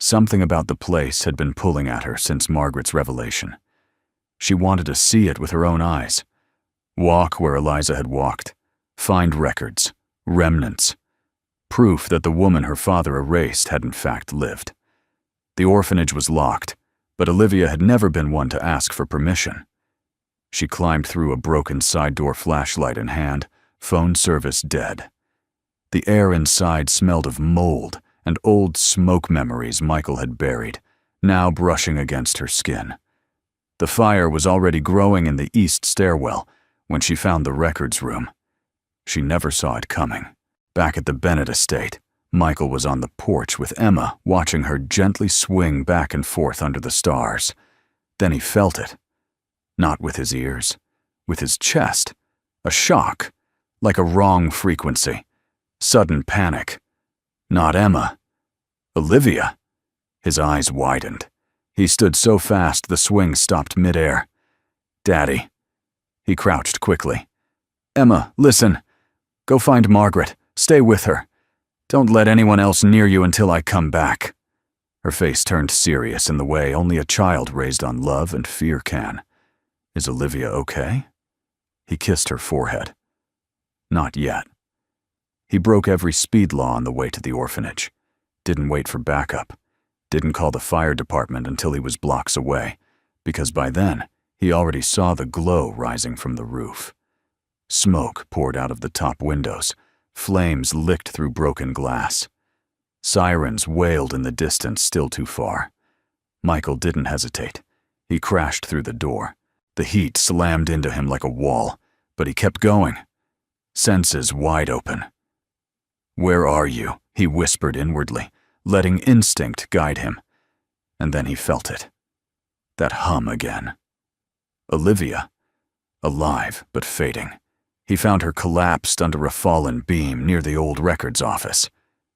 Something about the place had been pulling at her since Margaret's revelation. She wanted to see it with her own eyes. Walk where Eliza had walked. Find records, remnants. Proof that the woman her father erased had in fact lived. The orphanage was locked, but Olivia had never been one to ask for permission. She climbed through a broken side door, flashlight in hand, phone service dead. The air inside smelled of mold and old smoke memories Michael had buried, now brushing against her skin. The fire was already growing in the east stairwell when she found the records room. She never saw it coming. Back at the Bennett estate, Michael was on the porch with Emma, watching her gently swing back and forth under the stars. Then he felt it. Not with his ears, with his chest. A shock, like a wrong frequency. Sudden panic. Not Emma. Olivia. His eyes widened. He stood so fast the swing stopped midair. Daddy. He crouched quickly. Emma, listen. Go find Margaret. Stay with her. Don't let anyone else near you until I come back. Her face turned serious in the way only a child raised on love and fear can. Is Olivia okay? He kissed her forehead. Not yet. He broke every speed law on the way to the orphanage. Didn't wait for backup. Didn't call the fire department until he was blocks away, because by then he already saw the glow rising from the roof. Smoke poured out of the top windows. Flames licked through broken glass. Sirens wailed in the distance, still too far. Michael didn't hesitate. He crashed through the door. The heat slammed into him like a wall, but he kept going. Senses wide open. Where are you? He whispered inwardly, letting instinct guide him. And then he felt it. That hum again. Olivia. Alive, but fading. He found her collapsed under a fallen beam near the old records office.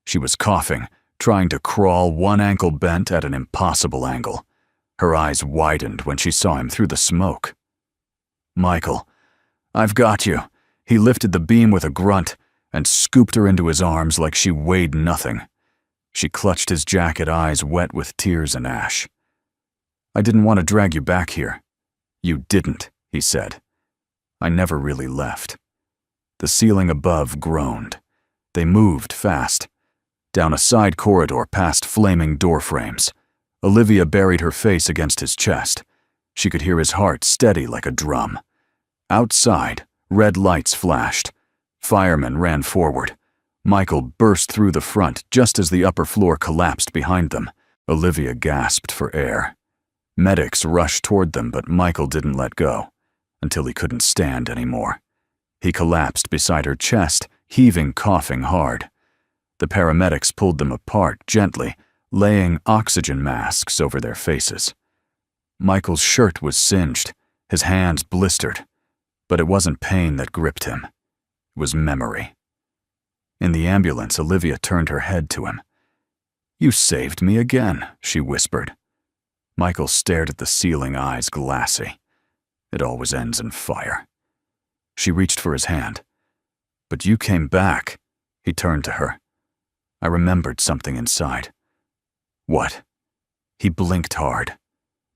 She was coughing, trying to crawl, one ankle bent at an impossible angle. Her eyes widened when she saw him through the smoke. Michael, I've got you. He lifted the beam with a grunt and scooped her into his arms like she weighed nothing. She clutched his jacket, eyes wet with tears and ash. I didn't want to drag you back here. You didn't, he said. I never really left. The ceiling above groaned. They moved fast. Down a side corridor past flaming door frames. Olivia buried her face against his chest. She could hear his heart steady like a drum. Outside, red lights flashed. Firemen ran forward. Michael burst through the front just as the upper floor collapsed behind them. Olivia gasped for air. Medics rushed toward them, but Michael didn't let go until he couldn't stand anymore. He collapsed beside her chest, heaving, coughing hard. The paramedics pulled them apart gently, laying oxygen masks over their faces. Michael's shirt was singed, his hands blistered, but it wasn't pain that gripped him. It was memory. In the ambulance, Olivia turned her head to him. "You saved me again," she whispered. Michael stared at the ceiling, eyes glassy. It always ends in fire. She reached for his hand. "But you came back." He turned to her. I remembered something inside. "What?" He blinked hard.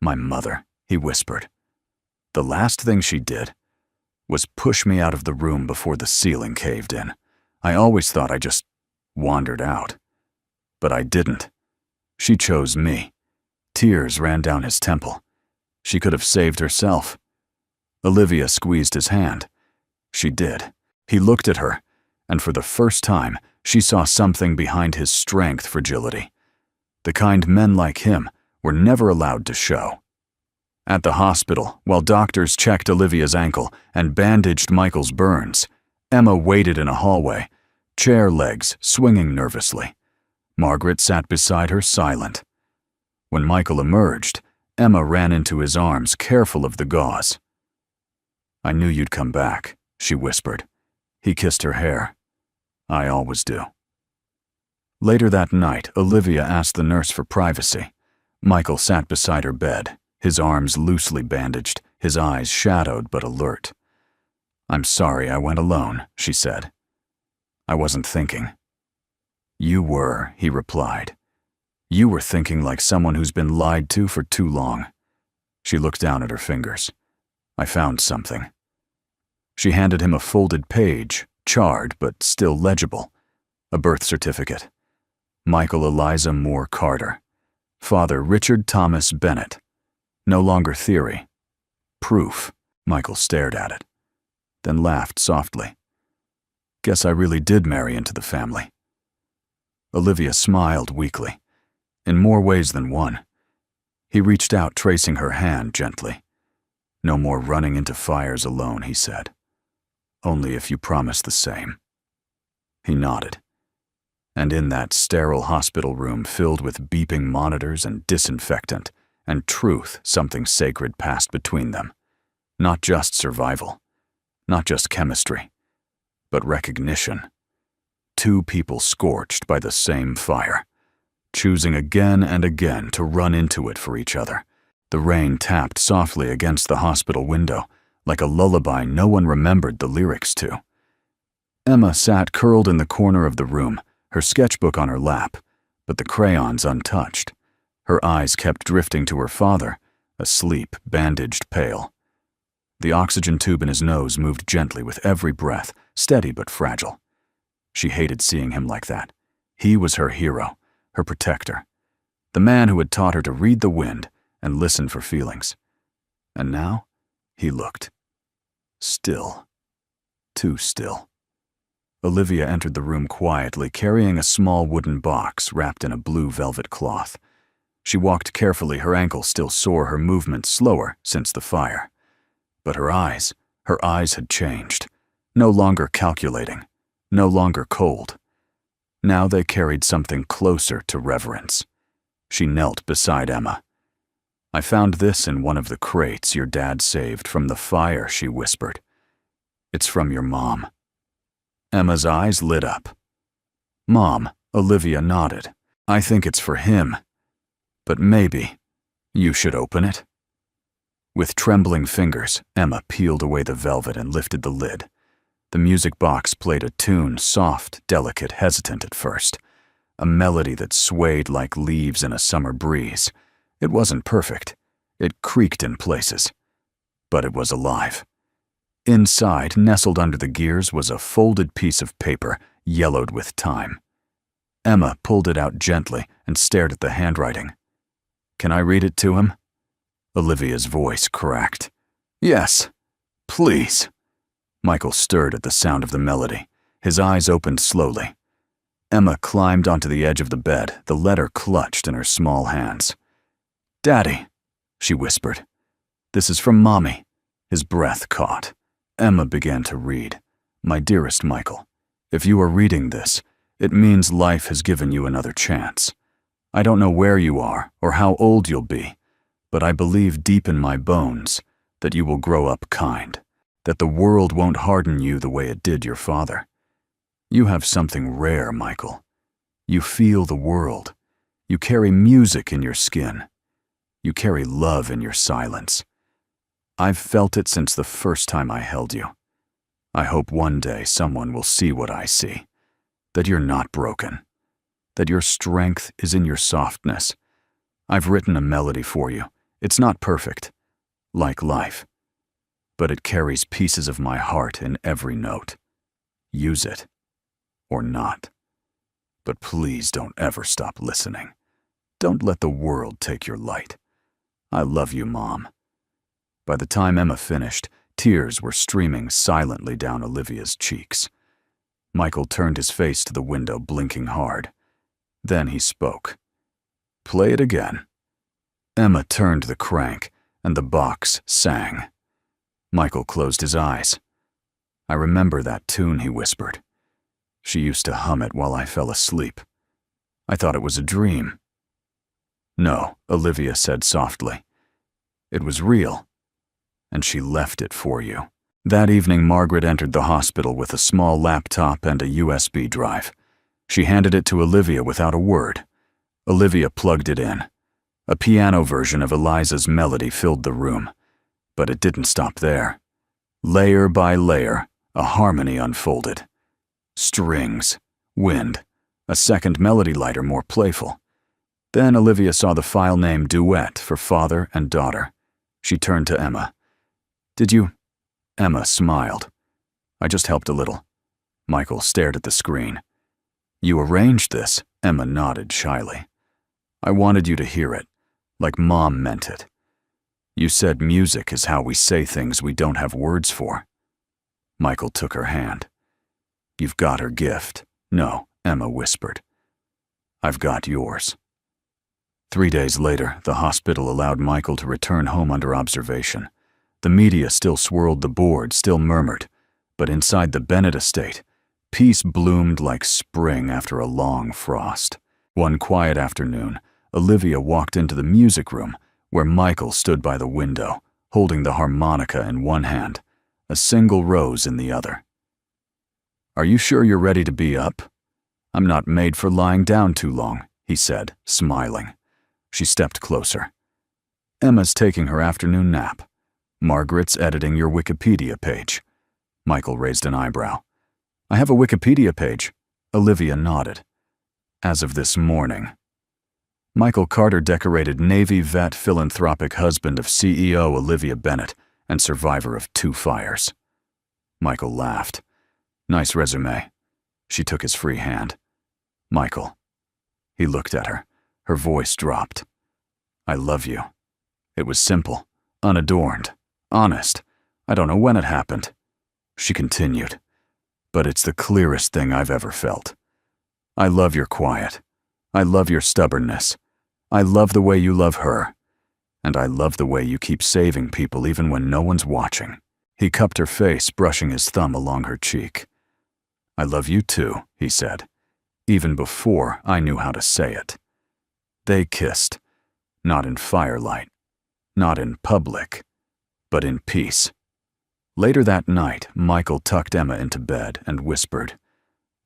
"My mother," he whispered. "The last thing she did was push me out of the room before the ceiling caved in. I always thought I just wandered out. But I didn't. She chose me." Tears ran down his temple. She could have saved herself. Olivia squeezed his hand. She did. He looked at her, and for the first time, she saw something behind his strength fragility. The kind men like him were never allowed to show. At the hospital, while doctors checked Olivia's ankle and bandaged Michael's burns, Emma waited in a hallway, chair legs swinging nervously. Margaret sat beside her, silent. When Michael emerged, Emma ran into his arms, careful of the gauze. "I knew you'd come back," she whispered. He kissed her hair. "I always do." Later that night, Olivia asked the nurse for privacy. Michael sat beside her bed, his arms loosely bandaged, his eyes shadowed but alert. "I'm sorry I went alone," she said. "I wasn't thinking." "You were," he replied. "You were thinking like someone who's been lied to for too long." She looked down at her fingers. "I found something." She handed him a folded page, charred but still legible. A birth certificate. Michael Eliza Moore Carter. Father Richard Thomas Bennett. No longer theory. Proof. Michael stared at it, then laughed softly. "Guess I really did marry into the family." Olivia smiled weakly. In more ways than one. He reached out, tracing her hand gently. "No more running into fires alone," he said. "Only if you promise the same." He nodded. And in that sterile hospital room filled with beeping monitors and disinfectant and truth, something sacred passed between them. Not just survival, not just chemistry, but recognition. Two people scorched by the same fire, choosing again and again to run into it for each other. The rain tapped softly against the hospital window, like a lullaby no one remembered the lyrics to. Emma sat curled in the corner of the room, her sketchbook on her lap, but the crayons untouched. Her eyes kept drifting to her father, asleep, bandaged, pale. The oxygen tube in his nose moved gently with every breath, steady but fragile. She hated seeing him like that. He was her hero, her protector, the man who had taught her to read the wind and listen for feelings. And now, he looked. Still. Too still. Olivia entered the room quietly, carrying a small wooden box wrapped in a blue velvet cloth. She walked carefully, her ankle still sore, her movement slower since the fire. But her eyes had changed. No longer calculating, no longer cold. Now they carried something closer to reverence. She knelt beside Emma. "I found this in one of the crates your dad saved from the fire," she whispered. "It's from your mom." Emma's eyes lit up. "Mom," Olivia nodded. "I think it's for him. But maybe you should open it." With trembling fingers, Emma peeled away the velvet and lifted the lid. The music box played a tune, soft, delicate, hesitant at first. A melody that swayed like leaves in a summer breeze. It wasn't perfect. It creaked in places. But it was alive. Inside, nestled under the gears, was a folded piece of paper, yellowed with time. Emma pulled it out gently and stared at the handwriting. "Can I read it to him?" Olivia's voice cracked. "Yes, please." Michael stirred at the sound of the melody. His eyes opened slowly. Emma climbed onto the edge of the bed, the letter clutched in her small hands. "Daddy," she whispered. "This is from Mommy." His breath caught. Emma began to read. My dearest Michael, if you are reading this, it means life has given you another chance. I don't know where you are or how old you'll be, but I believe deep in my bones that you will grow up kind, that the world won't harden you the way it did your father. You have something rare, Michael. You feel the world. You carry music in your skin. You carry love in your silence. I've felt it since the first time I held you. I hope one day someone will see what I see, that you're not broken, that your strength is in your softness. I've written a melody for you. It's not perfect, like life, but it carries pieces of my heart in every note. Use it, or not. But please don't ever stop listening. Don't let the world take your light. I love you, Mom. By the time Emma finished, tears were streaming silently down Olivia's cheeks. Michael turned his face to the window, blinking hard. Then he spoke. Play it again. Emma turned the crank, and the box sang. Michael closed his eyes. I remember that tune, he whispered. She used to hum it while I fell asleep. I thought it was a dream. No, Olivia said softly. It was real, and she left it for you. That evening, Margaret entered the hospital with a small laptop and a USB drive. She handed it to Olivia without a word. Olivia plugged it in. A piano version of Eliza's melody filled the room, but it didn't stop there. Layer by layer, a harmony unfolded. Strings, wind, a second melody lighter, more playful. Then Olivia saw the file name Duet for father and daughter. She turned to Emma. Did you? Emma smiled. I just helped a little. Michael stared at the screen. You arranged this? Emma nodded shyly. I wanted you to hear it, like Mom meant it. You said music is how we say things we don't have words for. Michael took her hand. You've got her gift. No, Emma whispered. I've got yours. 3 days later, the hospital allowed Michael to return home under observation. The media still swirled the board, still murmured, but inside the Bennett estate, peace bloomed like spring after a long frost. One quiet afternoon, Olivia walked into the music room where Michael stood by the window, holding the harmonica in one hand, a single rose in the other. Are you sure you're ready to be up? I'm not made for lying down too long, he said, smiling. She stepped closer. Emma's taking her afternoon nap. Margaret's editing your Wikipedia page. Michael raised an eyebrow. I have a Wikipedia page. Olivia nodded. As of this morning. Michael Carter decorated Navy vet philanthropic husband of CEO Olivia Bennett and survivor of 2 fires. Michael laughed. Nice resume. She took his free hand. Michael. He looked at her. Her voice dropped. I love you. It was simple, unadorned, honest. I don't know when it happened. She continued. But it's the clearest thing I've ever felt. I love your quiet. I love your stubbornness. I love the way you love her. And I love the way you keep saving people even when no one's watching. He cupped her face, brushing his thumb along her cheek. I love you too, he said, even before I knew how to say it. They kissed, not in firelight, not in public, but in peace. Later that night, Michael tucked Emma into bed and whispered,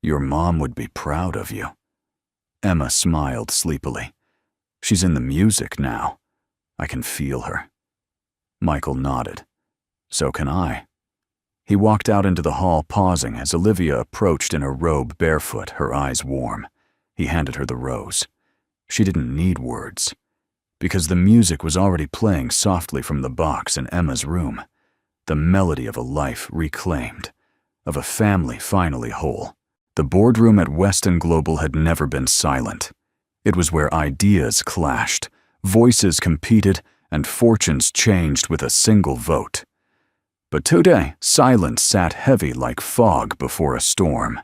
Your mom would be proud of you. Emma smiled sleepily. She's in the music now. I can feel her. Michael nodded. So can I. He walked out into the hall, pausing as Olivia approached in her robe, barefoot, her eyes warm. He handed her the rose. She didn't need words, because the music was already playing softly from the box in Emma's room. The melody of a life reclaimed, of a family finally whole. The boardroom at Weston Global had never been silent. It was where ideas clashed, voices competed, and fortunes changed with a single vote. But today, silence sat heavy like fog before a storm.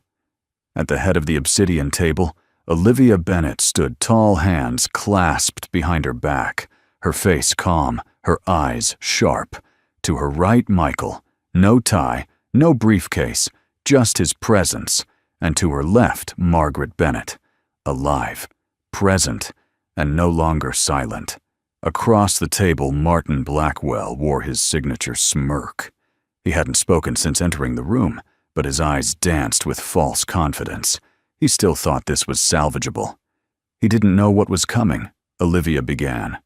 At the head of the obsidian table, Olivia Bennett stood, tall hands clasped behind her back, her face calm, her eyes sharp. To her right, Michael, no tie, no briefcase, just his presence, and to her left, Margaret Bennett, alive, present, and no longer silent. Across the table, Martin Blackwell wore his signature smirk. He hadn't spoken since entering the room, but his eyes danced with false confidence. He still thought this was salvageable. He didn't know what was coming. Olivia began.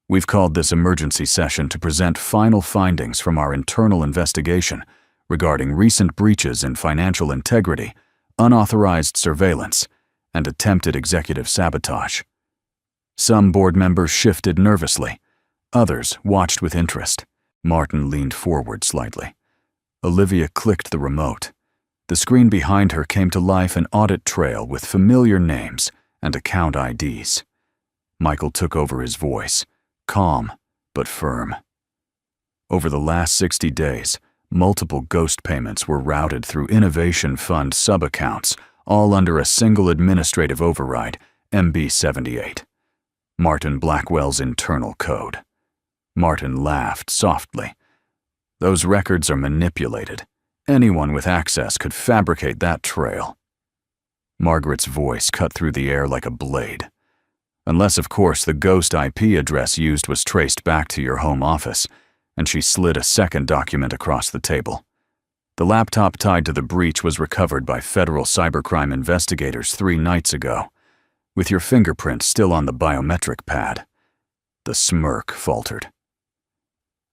We've called this emergency session to present final findings from our internal investigation regarding recent breaches in financial integrity, unauthorized surveillance, and attempted executive sabotage. Some board members shifted nervously. Others watched with interest. Martin leaned forward slightly. Olivia clicked the remote. The screen behind her came to life an audit trail with familiar names and account IDs. Michael took over his voice, calm but firm. Over the last 60 days, multiple ghost payments were routed through Innovation Fund sub-accounts, all under a single administrative override, MB78. Martin Blackwell's internal code. Martin laughed softly. Those records are manipulated. Anyone with access could fabricate that trail. Margaret's voice cut through the air like a blade. Unless, of course, the ghost IP address used was traced back to your home office, and she slid a second document across the table. The laptop tied to the breach was recovered by federal cybercrime investigators 3 nights ago, with your fingerprint still on the biometric pad. The smirk faltered.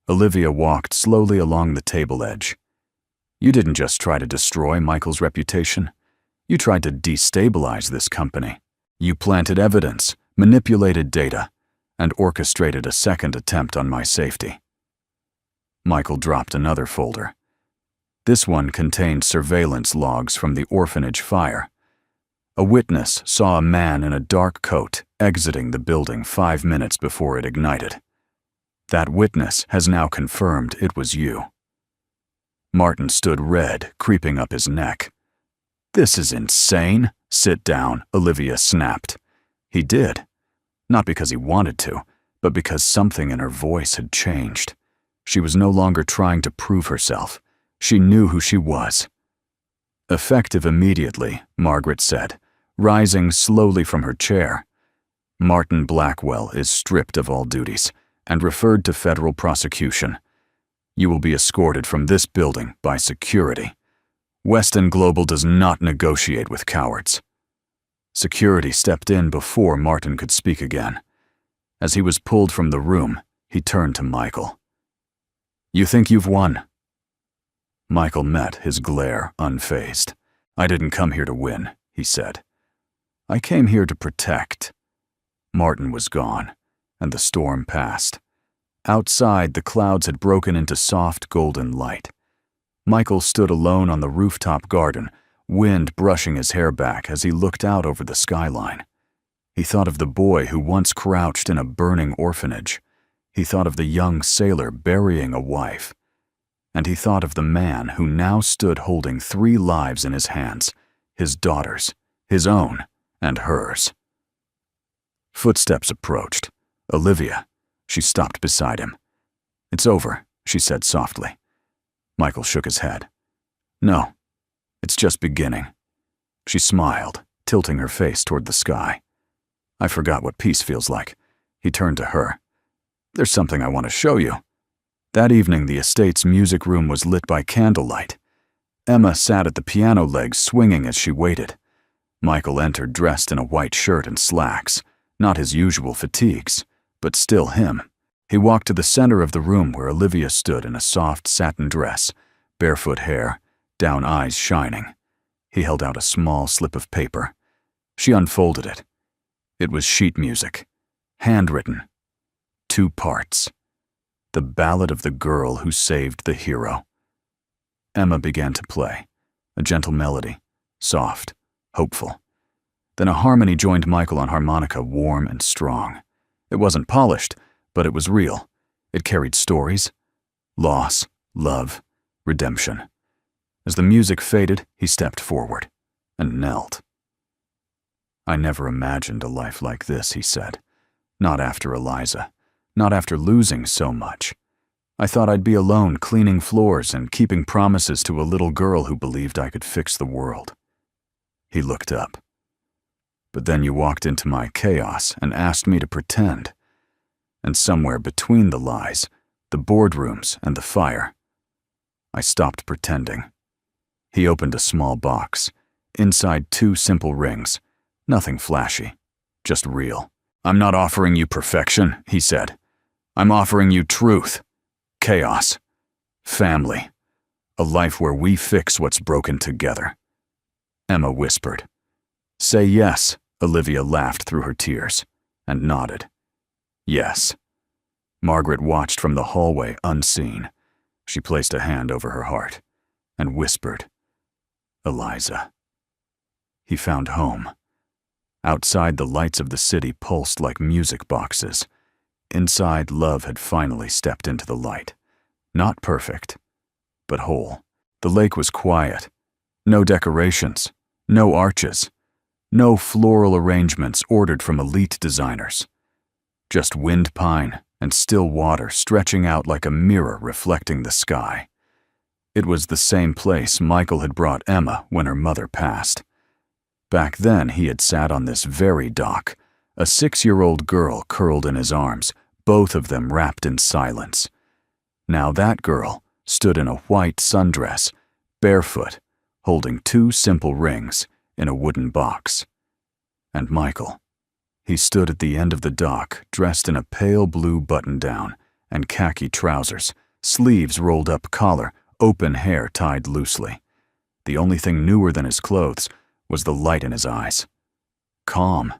Olivia walked slowly along the table edge. You didn't just try to destroy Michael's reputation. You tried to destabilize this company. You planted evidence, manipulated data, and orchestrated a second attempt on my safety. Michael dropped another folder. This one contained surveillance logs from the orphanage fire. A witness saw a man in a dark coat exiting the building 5 minutes before it ignited. That witness has now confirmed it was you. Martin stood red, creeping up his neck. This is insane. Sit down, Olivia snapped. He did. Not because he wanted to, but because something in her voice had changed. She was no longer trying to prove herself. She knew who she was. Effective immediately, Margaret said, rising slowly from her chair. Martin Blackwell is stripped of all duties and referred to federal prosecution. You will be escorted from this building by security. Weston Global does not negotiate with cowards. Security stepped in before Martin could speak again. As he was pulled from the room, he turned to Michael. You think you've won? Michael met his glare unfazed. I didn't come here to win, he said. I came here to protect. Martin was gone, and the storm passed. Outside, the clouds had broken into soft golden light. Michael stood alone on the rooftop garden, wind brushing his hair back as he looked out over the skyline. He thought of the boy who once crouched in a burning orphanage. He thought of the young sailor burying a wife. And he thought of the man who now stood holding 3 lives in his hands, his daughter's, his own, and hers. Footsteps approached. Olivia. She stopped beside him. It's over, she said softly. Michael shook his head. No, it's just beginning. She smiled, tilting her face toward the sky. I forgot what peace feels like. He turned to her. There's something I want to show you. That evening, the estate's music room was lit by candlelight. Emma sat at the piano legs swinging as she waited. Michael entered dressed in a white shirt and slacks, not his usual fatigues, but still him. He walked to the center of the room where Olivia stood in a soft satin dress, barefoot hair, down eyes shining. He held out a small slip of paper. She unfolded it. It was sheet music, handwritten. 2 parts. The Ballad of the Girl Who Saved the Hero. Emma began to play, a gentle melody, soft, hopeful. Then a harmony joined Michael on harmonica, warm and strong. It wasn't polished, but it was real. It carried stories, loss, love, redemption. As the music faded, he stepped forward and knelt. I never imagined a life like this, he said. Not after Eliza. Not after losing so much. I thought I'd be alone cleaning floors and keeping promises to a little girl who believed I could fix the world." He looked up. "But then you walked into my chaos and asked me to pretend. And somewhere between the lies, the boardrooms and the fire, I stopped pretending." He opened a small box. Inside 2 simple rings. Nothing flashy, just real. "I'm not offering you perfection," he said. "I'm offering you truth, chaos, family, a life where we fix what's broken together." Emma whispered. "Say yes," Olivia laughed through her tears, and nodded. "Yes." Margaret watched from the hallway unseen. She placed a hand over her heart and whispered, "Eliza." He found home. Outside, the lights of the city pulsed like music boxes. Inside, love had finally stepped into the light. Not perfect, but whole. The lake was quiet. No decorations, no arches, no floral arrangements ordered from elite designers. Just wind pine and still water stretching out like a mirror reflecting the sky. It was the same place Michael had brought Emma when her mother passed. Back then, he had sat on this very dock, a 6-year-old girl curled in his arms, both of them wrapped in silence. Now that girl stood in a white sundress, barefoot, holding 2 simple rings in a wooden box. And Michael, he stood at the end of the dock, dressed in a pale blue button-down and khaki trousers, sleeves rolled up collar, open hair tied loosely. The only thing newer than his clothes was the light in his eyes. Calm,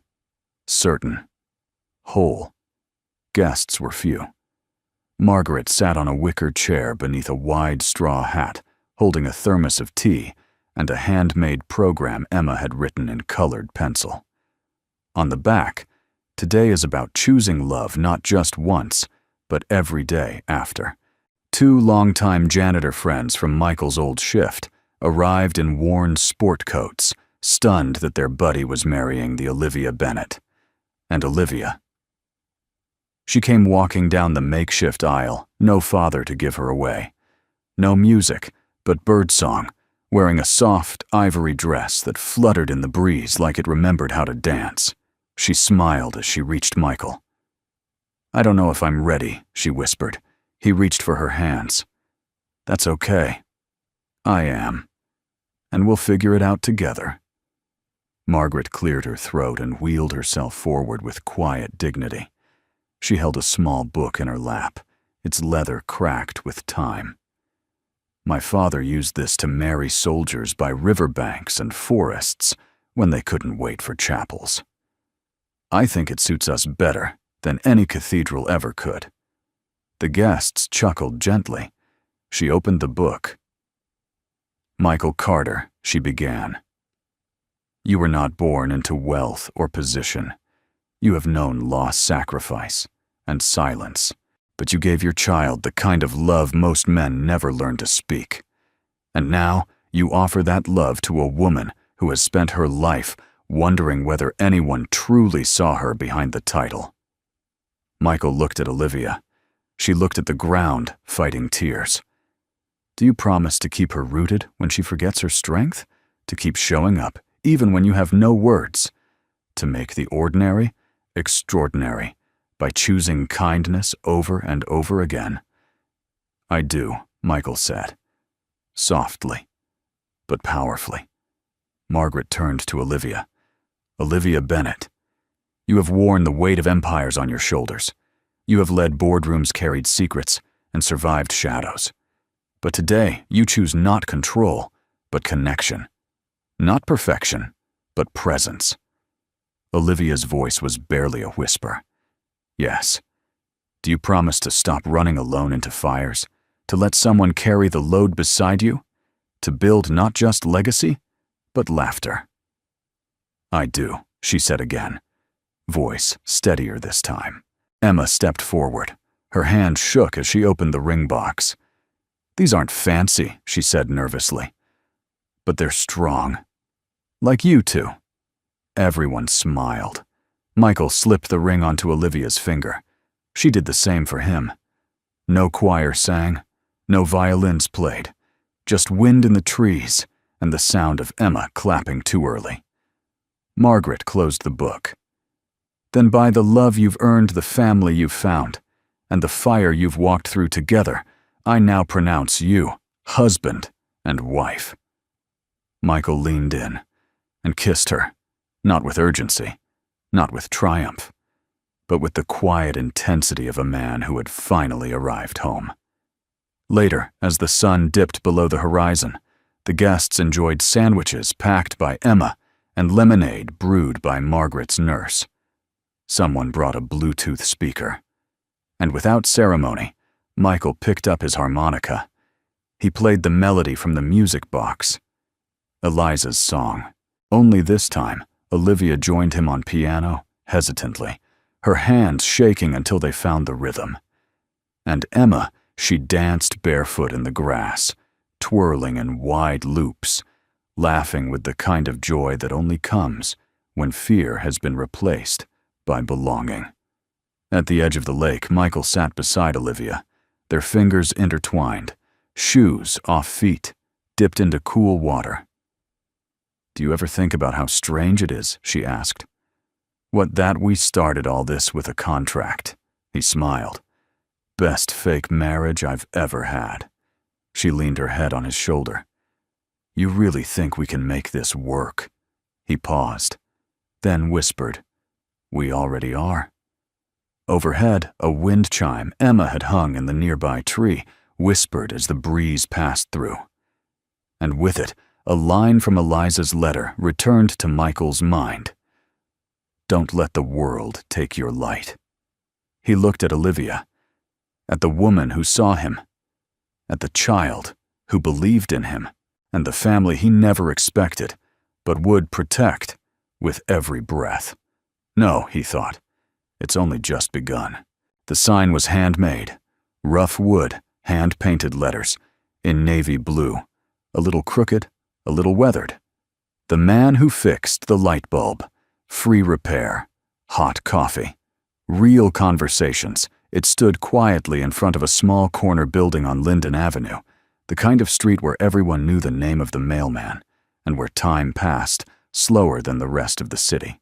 certain, whole. Guests were few. Margaret sat on a wicker chair beneath a wide straw hat, holding a thermos of tea and a handmade program Emma had written in colored pencil. On the back, "Today is about choosing love not just once, but every day after." 2 longtime janitor friends from Michael's old shift arrived in worn sport coats, stunned that their buddy was marrying the Olivia Bennett. And Olivia. She came walking down the makeshift aisle, no father to give her away. No music, but birdsong, wearing a soft ivory dress that fluttered in the breeze like it remembered how to dance. She smiled as she reached Michael. "I don't know if I'm ready," she whispered. He reached for her hands. "That's okay. I am. And we'll figure it out together." Margaret cleared her throat and wheeled herself forward with quiet dignity. She held a small book in her lap, its leather cracked with time. "My father used this to marry soldiers by riverbanks and forests when they couldn't wait for chapels. I think it suits us better than any cathedral ever could." The guests chuckled gently. She opened the book. "Michael Carter," she began. "You were not born into wealth or position. You have known loss, sacrifice, and silence, but you gave your child the kind of love most men never learn to speak. And now you offer that love to a woman who has spent her life wondering whether anyone truly saw her behind the title." Michael looked at Olivia. She looked at the ground, fighting tears. "Do you promise to keep her rooted when she forgets her strength? To keep showing up, even when you have no words? To make the ordinary extraordinary by choosing kindness over and over again?" "I do," Michael said, softly, but powerfully. Margaret turned to Olivia. "Olivia Bennett, you have worn the weight of empires on your shoulders. You have led boardrooms, carried secrets, and survived shadows. But today, you choose not control, but connection. Not perfection, but presence." Olivia's voice was barely a whisper. "Yes. Do you promise to stop running alone into fires? To let someone carry the load beside you? To build not just legacy, but laughter?" "I do," she said again, voice steadier this time. Emma stepped forward. Her hand shook as she opened the ring box. "These aren't fancy," she said nervously, "but they're strong. Like you two." Everyone smiled. Michael slipped the ring onto Olivia's finger. She did the same for him. No choir sang, no violins played, just wind in the trees and the sound of Emma clapping too early. Margaret closed the book. Then by the love you've earned, the family you've found, and the fire you've walked through together, I now pronounce you husband and wife. Michael leaned in and kissed her, not with urgency, not with triumph, but with the quiet intensity of a man who had finally arrived home. Later, as the sun dipped below the horizon, the guests enjoyed sandwiches packed by Emma and lemonade brewed by Margaret's nurse. Someone brought a Bluetooth speaker, and without ceremony, Michael picked up his harmonica. He played the melody from the music box, Eliza's song. Only this time, Olivia joined him on piano, hesitantly, her hands shaking until they found the rhythm. And Emma, she danced barefoot in the grass, twirling in wide loops, laughing with the kind of joy that only comes when fear has been replaced by belonging. At the edge of the lake, Michael sat beside Olivia, their fingers intertwined, shoes off feet, dipped into cool water. "Do you ever think about how strange it is?" she asked. "What, that we started all this with a contract?" He smiled. "Best fake marriage I've ever had." She leaned her head on his shoulder. "You really think we can make this work?" He paused, then whispered, "We already are." Overhead, a wind chime Emma had hung in the nearby tree whispered as the breeze passed through. And with it, a line from Eliza's letter returned to Michael's mind. "Don't let the world take your light." He looked at Olivia, at the woman who saw him, at the child who believed in him, and the family he never expected, but would protect with every breath. No, he thought, it's only just begun. The sign was handmade, rough wood, hand-painted letters, in navy blue, a little crooked, a little weathered. "The man who fixed the light bulb, free repair, hot coffee, real conversations." It stood quietly in front of a small corner building on Linden Avenue, the kind of street where everyone knew the name of the mailman, and where time passed slower than the rest of the city.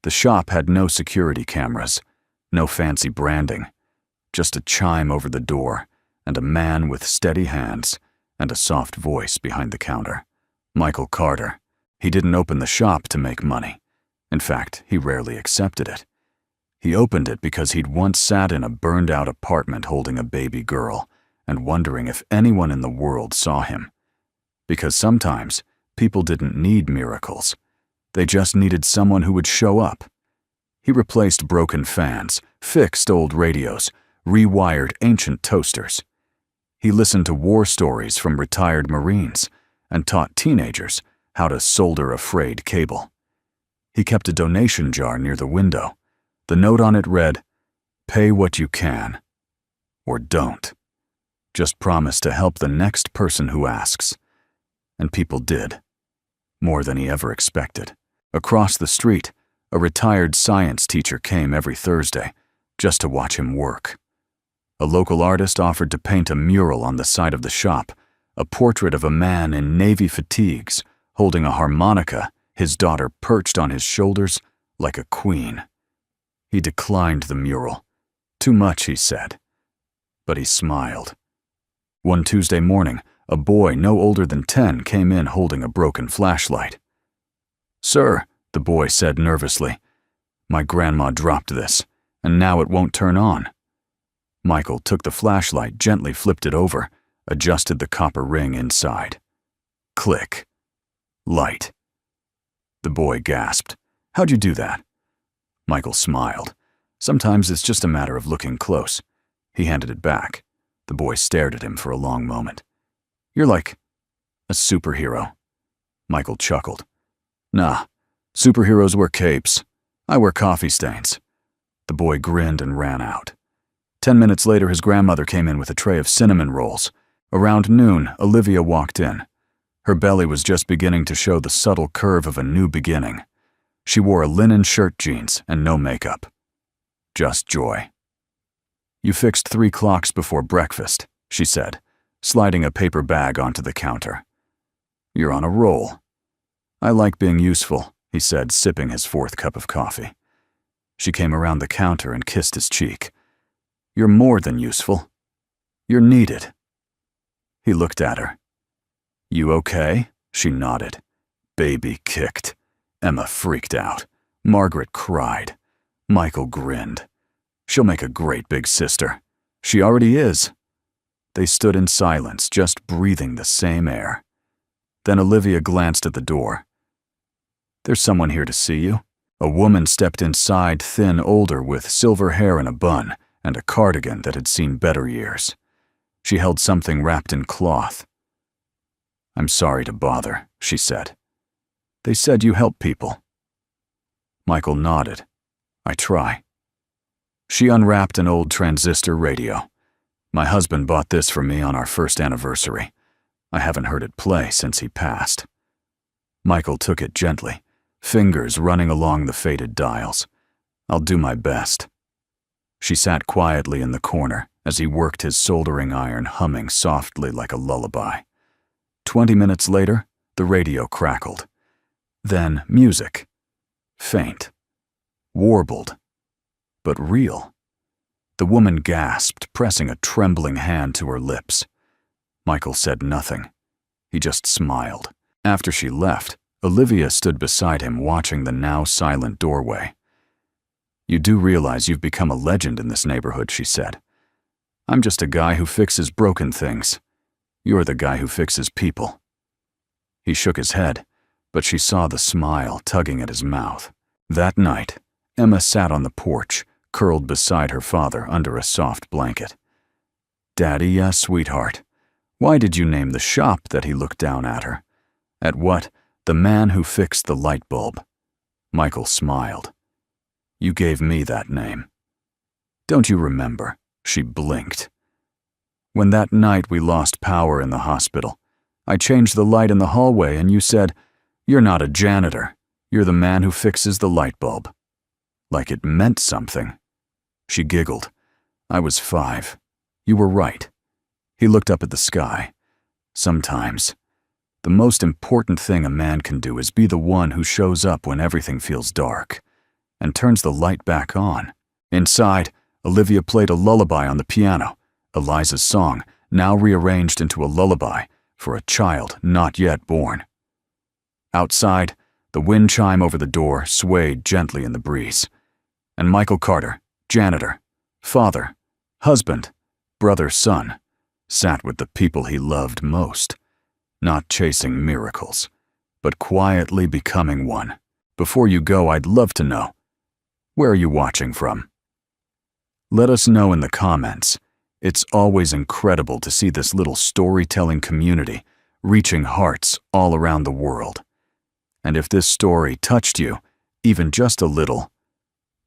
The shop had no security cameras, no fancy branding, just a chime over the door, and a man with steady hands and a soft voice behind the counter. Michael Carter. He didn't open the shop to make money. In fact, he rarely accepted it. He opened it because he'd once sat in a burned-out apartment holding a baby girl and wondering if anyone in the world saw him. Because sometimes people didn't need miracles. They just needed someone who would show up. He replaced broken fans, fixed old radios, rewired ancient toasters. He listened to war stories from retired Marines and taught teenagers how to solder a frayed cable. He kept a donation jar near the window. The note on it read, "Pay what you can, or don't. Just promise to help the next person who asks." And people did, more than he ever expected. Across the street, a retired science teacher came every Thursday just to watch him work. A local artist offered to paint a mural on the side of the shop, a portrait of a man in navy fatigues, holding a harmonica, his daughter perched on his shoulders like a queen. He declined the mural. Too much, he said. But he smiled. One Tuesday morning, a boy no older than 10 came in holding a broken flashlight. "Sir," the boy said nervously, "my grandma dropped this, and now it won't turn on." Michael took the flashlight, gently flipped it over, adjusted the copper ring inside. Click. Light. The boy gasped. "How'd you do that?" Michael smiled. "Sometimes it's just a matter of looking close." He handed it back. The boy stared at him for a long moment. "You're like a superhero." Michael chuckled. "Nah, superheroes wear capes. I wear coffee stains." The boy grinned and ran out. 10 minutes later, his grandmother came in with a tray of cinnamon rolls. Around noon, Olivia walked in. Her belly was just beginning to show the subtle curve of a new beginning. She wore a linen shirt, jeans, and no makeup. Just joy. You fixed 3 clocks before breakfast, she said, sliding a paper bag onto the counter. You're on a roll. I like being useful, he said, sipping his 4th cup of coffee. She came around the counter and kissed his cheek. You're more than useful. You're needed. He looked at her. You okay? She nodded. Baby kicked. Emma freaked out. Margaret cried. Michael grinned. She'll make a great big sister. She already is. They stood in silence, just breathing the same air. Then Olivia glanced at the door. There's someone here to see you. A woman stepped inside, thin, older, with silver hair in a bun and a cardigan that had seen better years. She held something wrapped in cloth. I'm sorry to bother, she said. They said you help people. Michael nodded. I try. She unwrapped an old transistor radio. My husband bought this for me on our 1st anniversary. I haven't heard it play since he passed. Michael took it gently, fingers running along the faded dials. I'll do my best. She sat quietly in the corner as he worked his soldering iron, humming softly like a lullaby. 20 minutes later, the radio crackled. Then music. Faint. Warbled. But real. The woman gasped, pressing a trembling hand to her lips. Michael said nothing. He just smiled. After she left, Olivia stood beside him, watching the now silent doorway. You do realize you've become a legend in this neighborhood, she said. I'm just a guy who fixes broken things. You're the guy who fixes people. He shook his head, but she saw the smile tugging at his mouth. That night, Emma sat on the porch, curled beside her father under a soft blanket. Daddy, yes, sweetheart. Why did you name the shop that he looked down at her? At what? The man who fixed the light bulb. Michael smiled. You gave me that name. Don't you remember? She blinked. When that night we lost power in the hospital, I changed the light in the hallway and you said, You're not a janitor. You're the man who fixes the light bulb. Like it meant something. She giggled. I was 5. You were right. He looked up at the sky. Sometimes, the most important thing a man can do is be the one who shows up when everything feels dark and turns the light back on. Inside, Olivia played a lullaby on the piano, Eliza's song, now rearranged into a lullaby for a child not yet born. Outside, the wind chime over the door swayed gently in the breeze. And Michael Carter, janitor, father, husband, brother, son, sat with the people he loved most, not chasing miracles, but quietly becoming one. Before you go, I'd love to know, where are you watching from? Let us know in the comments. It's always incredible to see this little storytelling community reaching hearts all around the world. And if this story touched you, even just a little,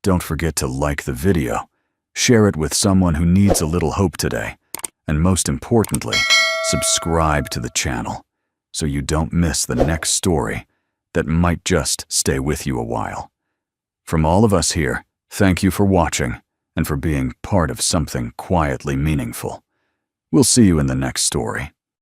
don't forget to like the video, share it with someone who needs a little hope today, and most importantly, subscribe to the channel so you don't miss the next story that might just stay with you a while. From all of us here, thank you for watching and for being part of something quietly meaningful. We'll see you in the next story.